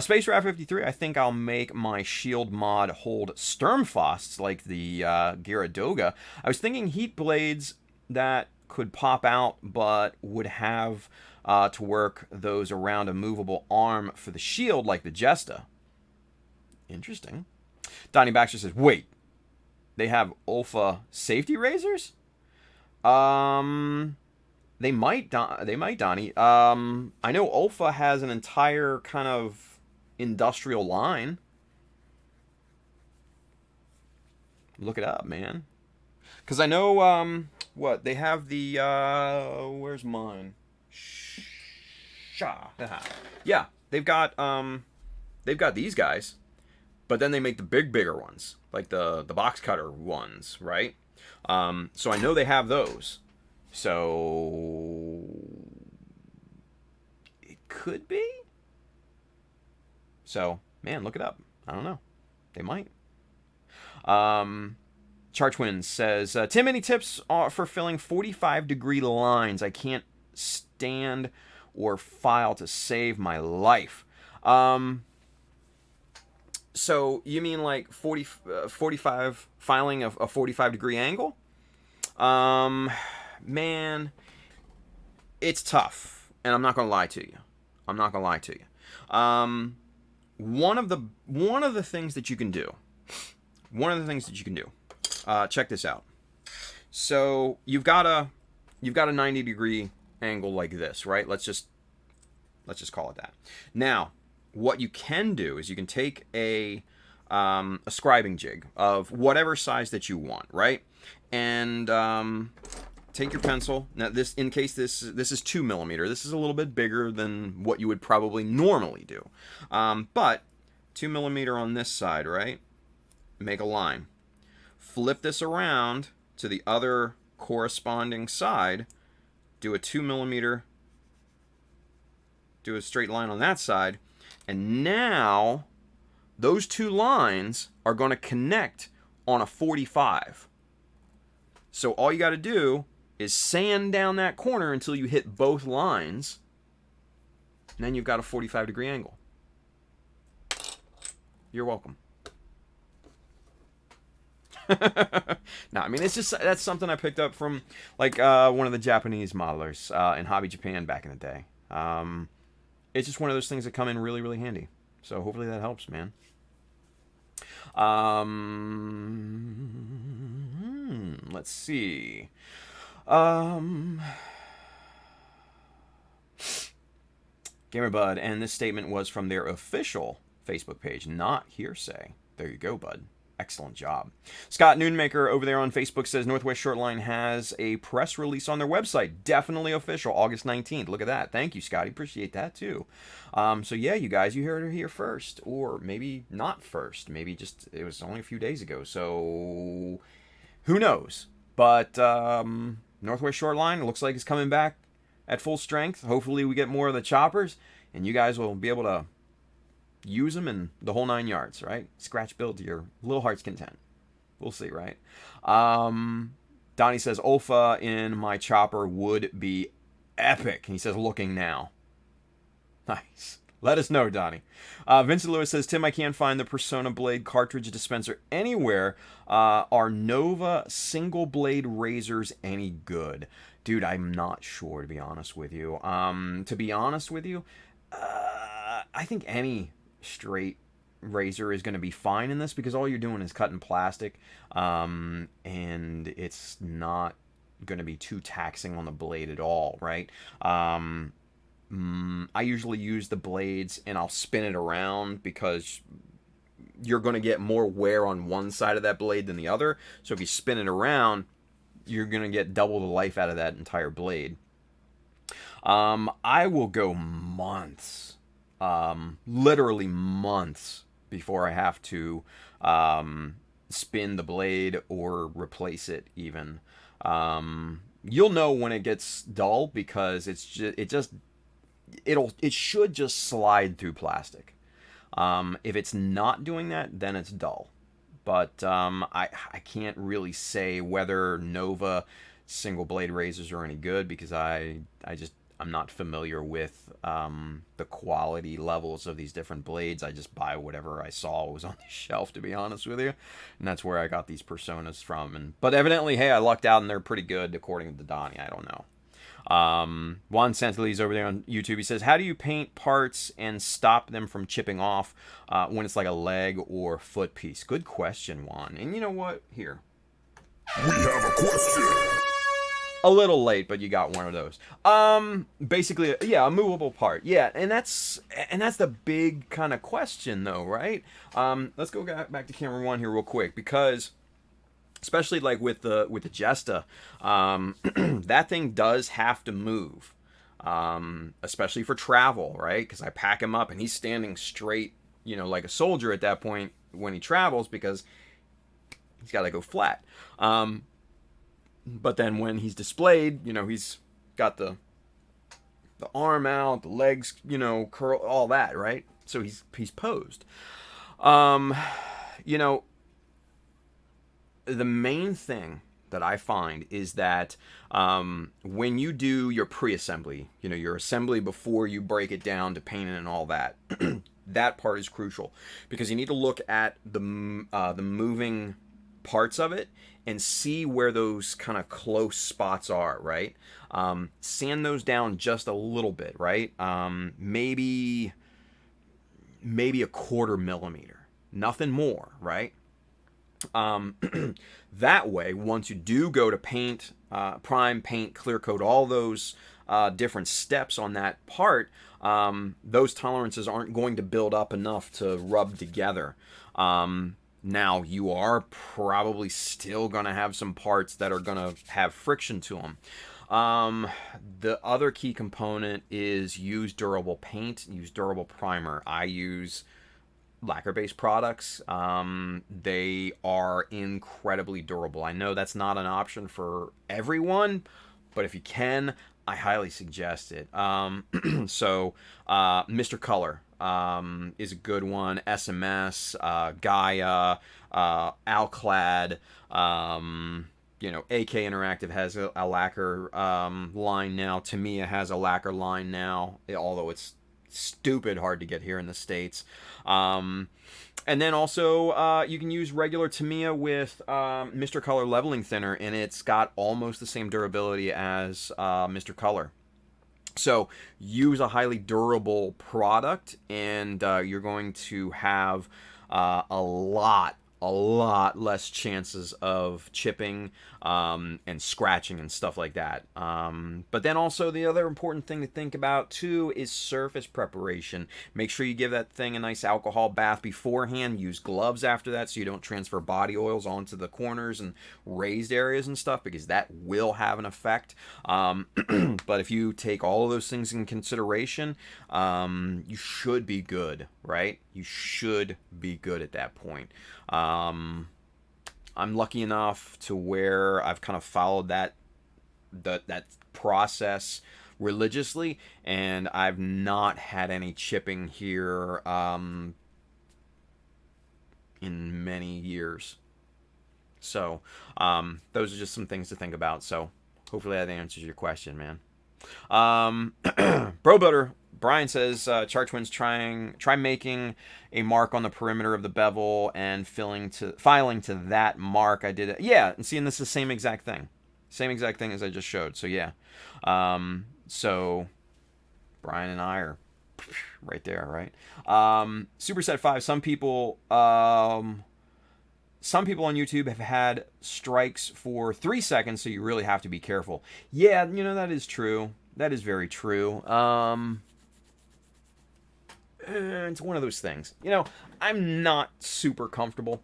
Speaker 1: Space Rat 53, I think I'll make my shield mod hold Sturmfasts like the Gyaradoga. I was thinking heat blades that could pop out, but would have to work those around a movable arm for the shield like the Jesta. Interesting. Donnie Baxter says, wait, they have Ulfa safety razors? They might, Donnie. I know Ulfa has an entire kind of industrial line. Look it up, man. Because I know, what, they have the, where's mine? Yeah, they've got these guys, but then they make the bigger ones, like the box cutter ones, right? So I know they have those. So it could be. So, man, look it up. I don't know. They might. Chartwin says, Tim, any tips for filling 45-degree lines? I can't stand or file to save my life. So you mean like 45 filing a 45-degree angle? Man, it's tough, and I'm not gonna lie to you. One of the things that you can do. Check this out. So you've got a 90-degree angle like this, right? Let's just call it that. Now, what you can do is you can take a scribing jig of whatever size that you want, right? And take your pencil. Now, this is 2 millimeter. This is a little bit bigger than what you would probably normally do, but 2 millimeter on this side, right? Make a line. Flip this around to the other corresponding side. Do a 2 millimeter. Do a straight line on that side. And now, those two lines are going to connect on a 45. So all you got to do is sand down that corner until you hit both lines. And then you've got a 45-degree angle. You're welcome. No, I mean, that's something I picked up from like one of the Japanese modelers in Hobby Japan back in the day. It's just one of those things that come in really, really handy. So hopefully that helps, man. Let's see. GamerBud, and this statement was from their official Facebook page, not hearsay. There you go, bud. Excellent job. Scott Noonmaker over there on Facebook says Northwest Shortline has a press release on their website. Definitely official, August 19th. Look at that. Thank you, Scotty. Appreciate that, too. So, yeah, you guys, you heard it here first. Or maybe not first. Maybe just it was only a few days ago. So, who knows? But Northwest Shortline looks like it's coming back at full strength. Hopefully we get more of the choppers. And you guys will be able to use them in the whole 9 yards, right? Scratch build to your little heart's content. We'll see, right? Donnie says, Olfa in my chopper would be epic. He says, looking now. Nice. Let us know, Donnie. Vincent Lewis says, Tim, I can't find the Persona Blade cartridge dispenser anywhere. Are Nova single blade razors any good? Dude, I'm not sure, to be honest with you. I think any straight razor is going to be fine in this because all you're doing is cutting plastic, and it's not going to be too taxing on the blade at all, right? I usually use the blades and I'll spin it around because you're going to get more wear on one side of that blade than the other. So if you spin it around, you're going to get double the life out of that entire blade. I will go months. Literally months before I have to spin the blade or replace it even. You'll know when it gets dull because it should just slide through plastic. If it's not doing that, then it's dull. But I can't really say whether Nova single blade razors are any good because I'm not familiar with the quality levels of these different blades. I just buy whatever I saw was on the shelf, to be honest with you. And that's where I got these Personas from. But evidently, hey, I lucked out and they're pretty good according to Donnie. I don't know. Juan Santeliz over there on YouTube, he says, how do you paint parts and stop them from chipping off when it's like a leg or foot piece? Good question, Juan. And you know what? Here.
Speaker 5: We have a question.
Speaker 1: A little late, but you got one of those. Basically, yeah, a movable part. Yeah, and that's the big kind of question, though, right? Let's go back to camera one here real quick because, especially like with the Jesta, that thing does have to move, especially for travel, right? Because I pack him up and he's standing straight, like a soldier at that point when he travels because he's got to go flat. But then when he's displayed, he's got the arm out, the legs, curl, all that, right? So he's posed. The main thing that I find is that when you do your pre-assembly, your assembly before you break it down to paint it and all that, that part is crucial because you need to look at the moving parts of it and see where those kind of close spots are, right? Sand those down just a little bit, right? Maybe a 1/4 millimeter, nothing more, right? That way, once you do go to paint, prime, paint, clear coat, all those different steps on that part, those tolerances aren't going to build up enough to rub together. Now, you are probably still going to have some parts that are going to have friction to them. The other key component is use durable paint, use durable primer. I use lacquer-based products. They are incredibly durable. I know that's not an option for everyone, but if you can, I highly suggest it. So, Mr. Color is a good one. SMS, Gaia, Alclad, AK Interactive has a lacquer line now. Tamiya has a lacquer line now, although it's stupid hard to get here in the States. And then also you can use regular Tamiya with Mr. Color leveling thinner, and it's got almost the same durability as Mr. Color. So use a highly durable product, and you're going to have a lot a lot less chances of chipping and scratching and stuff like that. But then also the other important thing to think about too is surface preparation. Make sure you give that thing a nice alcohol bath beforehand. Use gloves after that so you don't transfer body oils onto the corners and raised areas and stuff, because that will have an effect. But if you take all of those things in consideration, you should be good, right? You should be good at that point. I'm lucky enough to where I've kind of followed that process religiously, and I've not had any chipping here in many years. So those are just some things to think about. So hopefully that answers your question, man. Bro Butter Brian says, Char Twins try making a mark on the perimeter of the bevel and filing to that mark. I did it. Yeah, and seeing this is the same exact thing as I just showed. So yeah, so Brian and I are right there, right? Superset 5. Some people on YouTube have had strikes for 3 seconds, so you really have to be careful. Yeah, that is true. That is very true. It's one of those things. I'm not super comfortable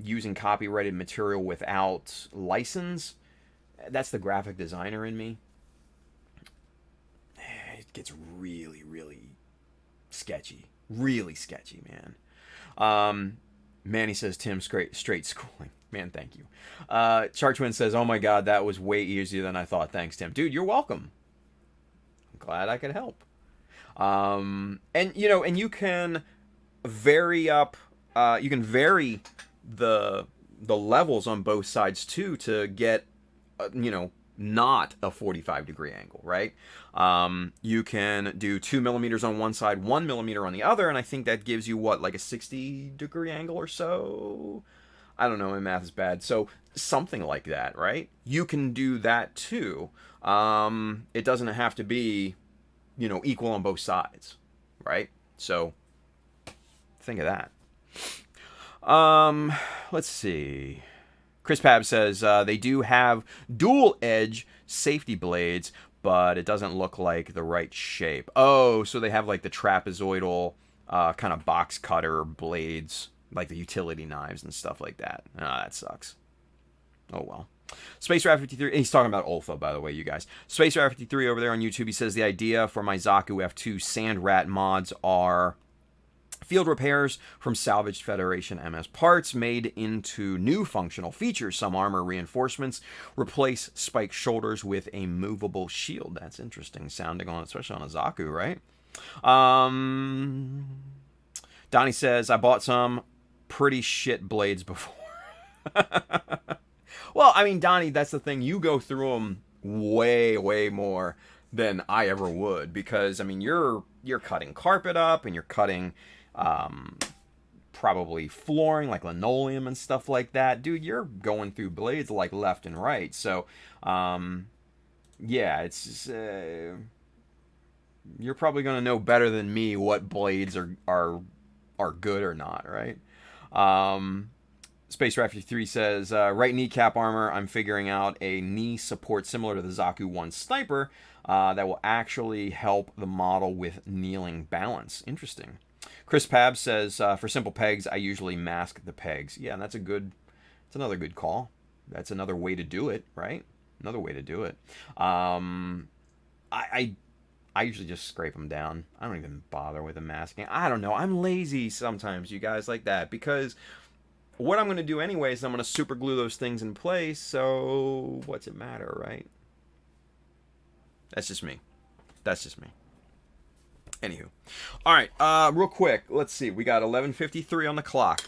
Speaker 1: using copyrighted material without license. That's the graphic designer in me. It gets really, really sketchy. Really sketchy, man. Manny says, Tim, straight schooling. Man, thank you. Char Twin says, oh my god, that was way easier than I thought. Thanks, Tim. Dude, you're welcome. I'm glad I could help. And you can vary up, you can vary the levels on both sides too to get, not a 45-degree angle, right? You can do 2 millimeters on one side, 1 millimeter on the other, and I think that gives you like a 60-degree angle or so. I don't know, my math is bad. So something like that, right? You can do that too. It doesn't have to be, equal on both sides, right? So think of that. Let's see. Chris Pab says they do have dual edge safety blades, but it doesn't look like the right shape. Oh, so they have like the trapezoidal kind of box cutter blades, like the utility knives and stuff like that. That sucks. Oh well. Space Rat 53, he's talking about Olfa, by the way, you guys. Space Rat 53 over there on YouTube, he says the idea for my Zaku F2 Sand Rat mods are field repairs from salvaged Federation MS parts made into new functional features. Some armor reinforcements, replace spiked shoulders with a movable shield. That's interesting sounding, especially on a Zaku, right? Donnie says, I bought some pretty shit blades before. Well, I mean, Donnie, that's the thing. You go through them way, way more than I ever would, because, I mean, you're cutting carpet up and you're cutting probably flooring, like linoleum and stuff like that. Dude, you're going through blades like left and right. So, yeah, it's you're probably going to know better than me what blades are good or not, right? Space Rat 53 says, right kneecap armor, I'm figuring out a knee support similar to the Zaku 1 Sniper that will actually help the model with kneeling balance. Interesting. Chris Pab says, for simple pegs, I usually mask the pegs. Yeah, that's another good call. That's another way to do it, right? Another way to do it. I usually just scrape them down. I don't even bother with the masking. I don't know. I'm lazy sometimes, you guys, like that, because what I'm going to do anyway is I'm going to super glue those things in place, so what's it matter, right? That's just me. Anywho. Alright, real quick, let's see. We got 11:53 on the clock.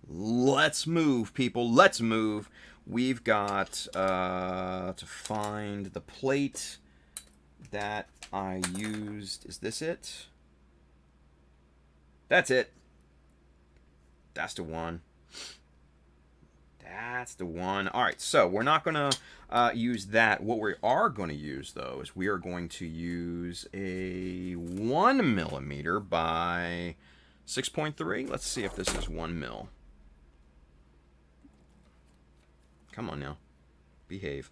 Speaker 1: Let's move, people. Let's move. We've got to find the plate that I used. Is this it? That's it. That's the one. That's the one. All right, so we're not going to use that. What we are going to use, though, is we are going to use a 1 millimeter by 6.3. Let's see if this is 1 mil. Come on now. Behave.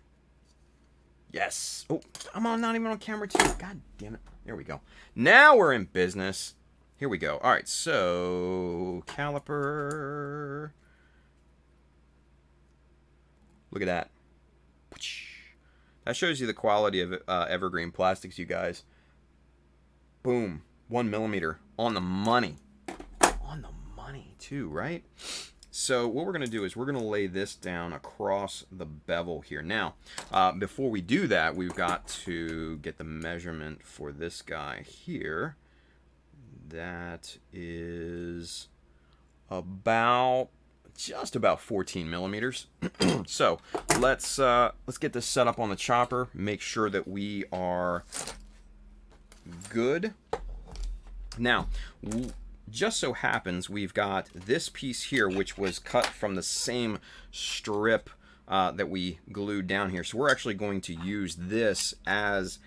Speaker 1: Yes. Oh, I'm not even on camera too. God damn it. There we go. Now we're in business. Here we go. All right, so caliper. Look at that. That shows you the quality of evergreen plastics, you guys. Boom. 1 millimeter on the money. On the money too, right? So what we're going to do is we're going to lay this down across the bevel here. Now, before we do that, we've got to get the measurement for this guy here. That is just about 14 millimeters. So let's get this set up on the chopper. Make sure that we are good. Now, just so happens we've got this piece here, which was cut from the same strip that we glued down here. So we're actually going to use this as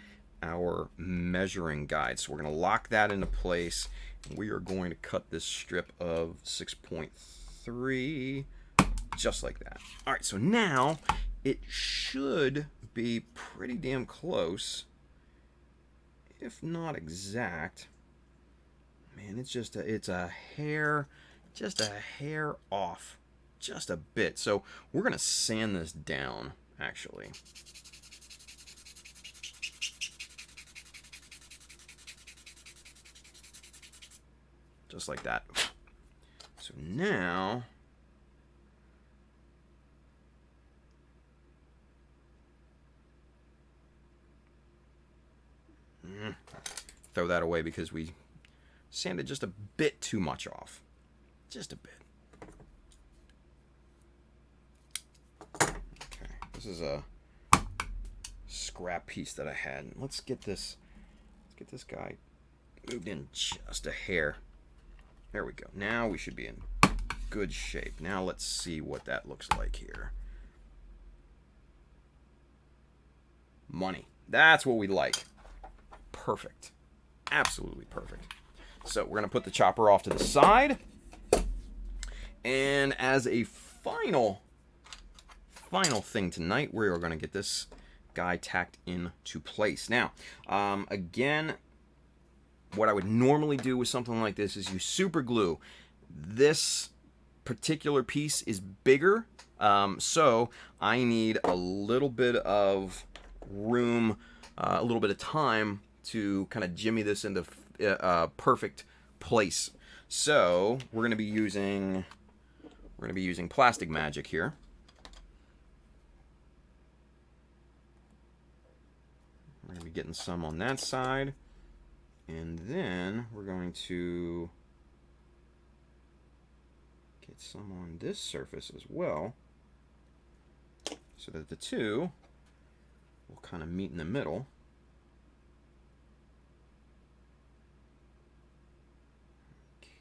Speaker 1: our measuring guide. So we're going to lock that into place. We are going to cut this strip of 6.3 just like that. All right, so now it should be pretty damn close, if not exact. Man, it's a hair, just a hair off, just a bit. So we're gonna sand this down, actually. Just like that. So now, throw that away because we sanded just a bit too much off. Just a bit. Okay, this is a scrap piece that I had. Let's get this guy moved in just a hair. There we go. Now we should be in good shape. Now let's see what that looks like here. Money. That's what we like. Perfect. Absolutely perfect. So we're going to put the chopper off to the side. And as a final thing tonight, we are going to get this guy tacked into place. Now, again, what I would normally do with something like this is use super glue. This particular piece is bigger, so I need a little bit of room, a little bit of time to kind of jimmy this into perfect place. So we're going to be using plastic magic here. We're going to be getting some on that side, and then we're going to get some on this surface as well, so that the two will kind of meet in the middle.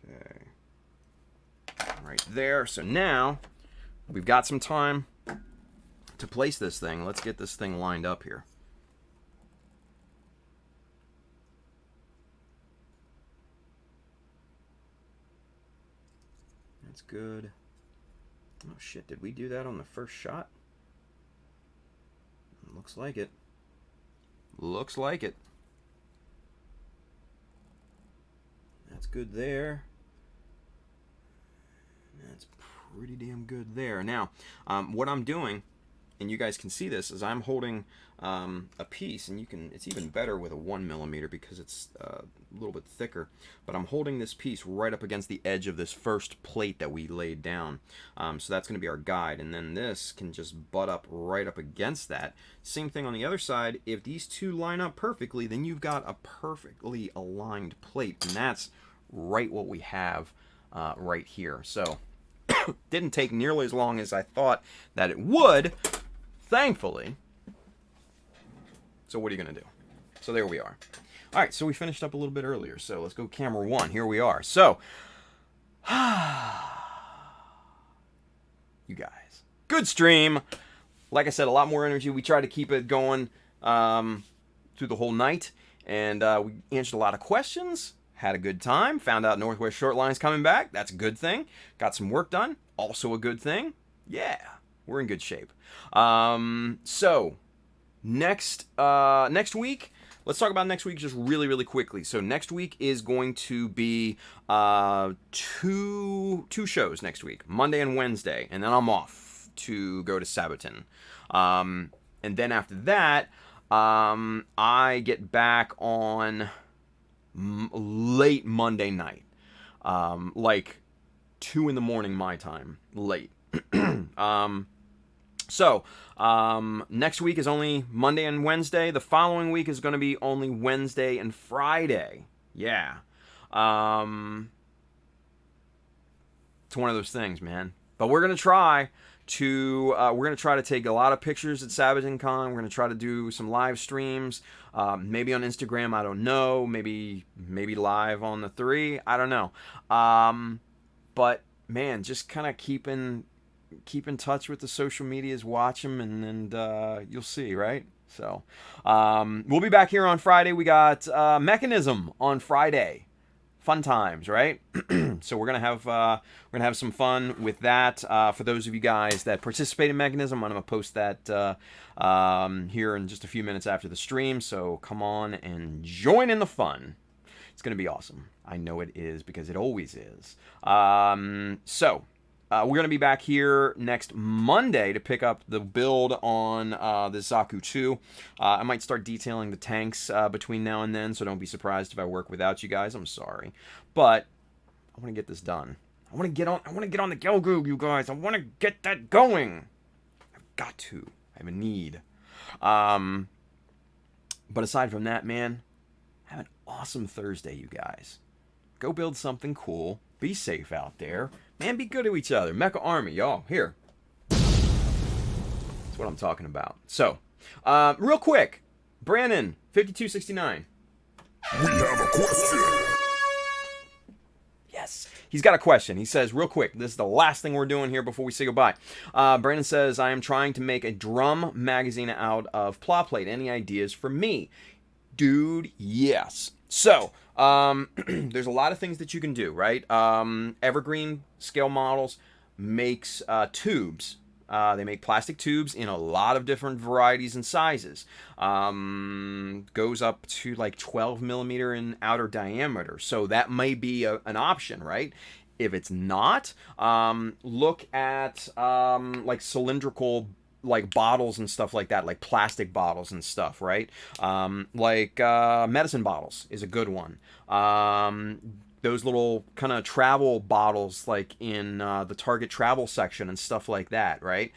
Speaker 1: Okay, right there. So now we've got some time to place this thing. Let's get this thing lined up here. That's good. Oh shit, did we do that on the first shot? Looks like it. Looks like it. That's good there. That's pretty damn good there. Now, what I'm doing, and you guys can see this, is I'm holding a piece, and it's even better with a 1 millimeter because it's a little bit thicker, but I'm holding this piece right up against the edge of this first plate that we laid down. So that's going to be our guide, and then this can just butt up right up against that. Same thing on the other side. If these two line up perfectly, then you've got a perfectly aligned plate, and that's right what we have right here. So didn't take nearly as long as I thought that it would, thankfully. So what are you going to do? So there we are. All right, so we finished up a little bit earlier. So let's go camera one. Here we are. So, you guys, good stream. Like I said, a lot more energy. We tried to keep it going through the whole night. And we answered a lot of questions. Had a good time. Found out Northwest Shortline's coming back. That's a good thing. Got some work done. Also a good thing. Yeah. We're in good shape. So next week, let's talk about next week just really, really quickly. So next week is going to be two shows next week, Monday and Wednesday, and then I'm off to go to Sabaton. And then after that, I get back on late Monday night, like 2 in the morning my time, late. So next week is only Monday and Wednesday. The following week is going to be only Wednesday and Friday. Yeah. It's one of those things, man. But we're going to try to take a lot of pictures at SabatonCon. We're going to try to do some live streams, maybe on Instagram, I don't know, maybe live on the 3, I don't know. But man, just kind of keep in touch with the social medias, watch them, and you'll see, right? So we'll be back here on Friday. We got Mechanism on Friday. Fun times, right? So we're gonna have some fun with that. For those of you guys that participate in Mechanism, I'm gonna post that here in just a few minutes after the stream. So come on and join in the fun. It's gonna be awesome. I know it is because it always is. We're going to be back here next Monday to pick up the build on the Zaku 2. I might start detailing the tanks between now and then, so don't be surprised if I work without you guys. I'm sorry. But I want to get this done. I want to get on the Gelgoog, you guys. I want to get that going. I've got to. I have a need. But aside from that, man, have an awesome Thursday, you guys. Go build something cool. Be safe out there. Man, be good to each other. Mecha Army, y'all. Here. That's what I'm talking about. So, real quick. Brandon, 5269.
Speaker 5: We have a question.
Speaker 1: Yes. He's got a question. He says, real quick, this is the last thing we're doing here before we say goodbye. Brandon says, I am trying to make a drum magazine out of plot plate. Any ideas for me? Dude, yes. So, there's a lot of things that you can do, right? Evergreen Scale Models makes tubes. They make plastic tubes in a lot of different varieties and sizes. Goes up to like 12 millimeter in outer diameter. So that may be an option, right? If it's not, look at like cylindrical like bottles and stuff like that, like plastic bottles and stuff, right? Medicine bottles is a good one. Those little kind of travel bottles, like in the Target travel section and stuff like that, right?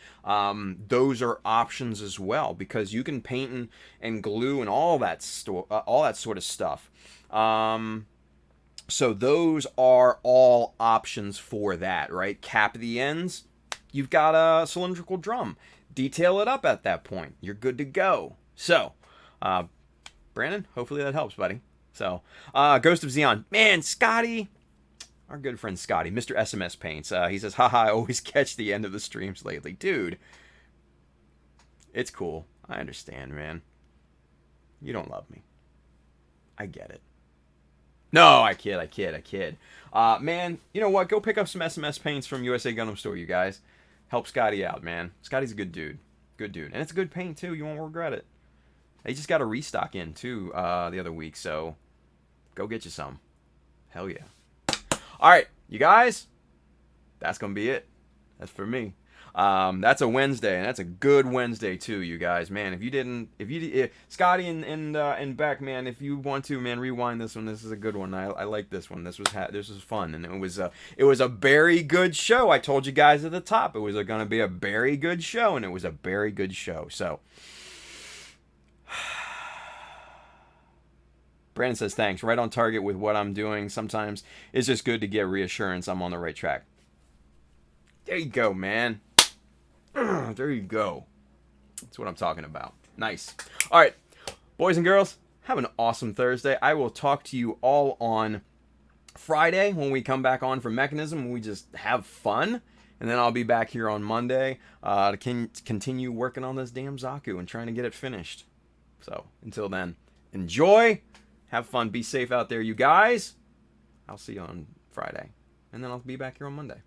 Speaker 1: Those are options as well, because you can paint and glue and all that sort of stuff. So those are all options for that, right? Cap the ends. You've got a cylindrical drum. Detail it up at that point. You're good to go. So, Brandon, hopefully that helps, buddy. So, Ghost of Xeon. Man, Scotty. Our good friend Scotty, Mr. SMS Paints. He says, haha, I always catch the end of the streams lately. Dude, it's cool. I understand, man. You don't love me. I get it. No, I kid. Man, you know what? Go pick up some SMS Paints from USA Gundam Store, you guys. Help Scotty out, man. Scotty's a good dude. Good dude. And it's a good paint, too. You won't regret it. They just got a restock in, too, the other week. So, go get you some. Hell yeah. All right, you guys. That's going to be it. That's for me. That's a Wednesday, and that's a good Wednesday, too, you guys. Man, if Scotty and Beck, man, if you want to, man, rewind this one. This is a good one. I like this one. This was fun, and it was a very good show. I told you guys at the top it was going to be a very good show, and it was a very good show. So, Brandon says, thanks. Right on target with what I'm doing. Sometimes it's just good to get reassurance I'm on the right track. There you go, man. There you go. That's what I'm talking about. Nice. All right, boys and girls, have an awesome Thursday. I will talk to you all on Friday when we come back on for Mechanism, and we just have fun. And then I'll be back here on Monday to continue working on this damn Zaku and trying to get it finished. So, until then, enjoy. Have fun. Be safe out there, you guys. I'll see you on Friday. And then I'll be back here on Monday.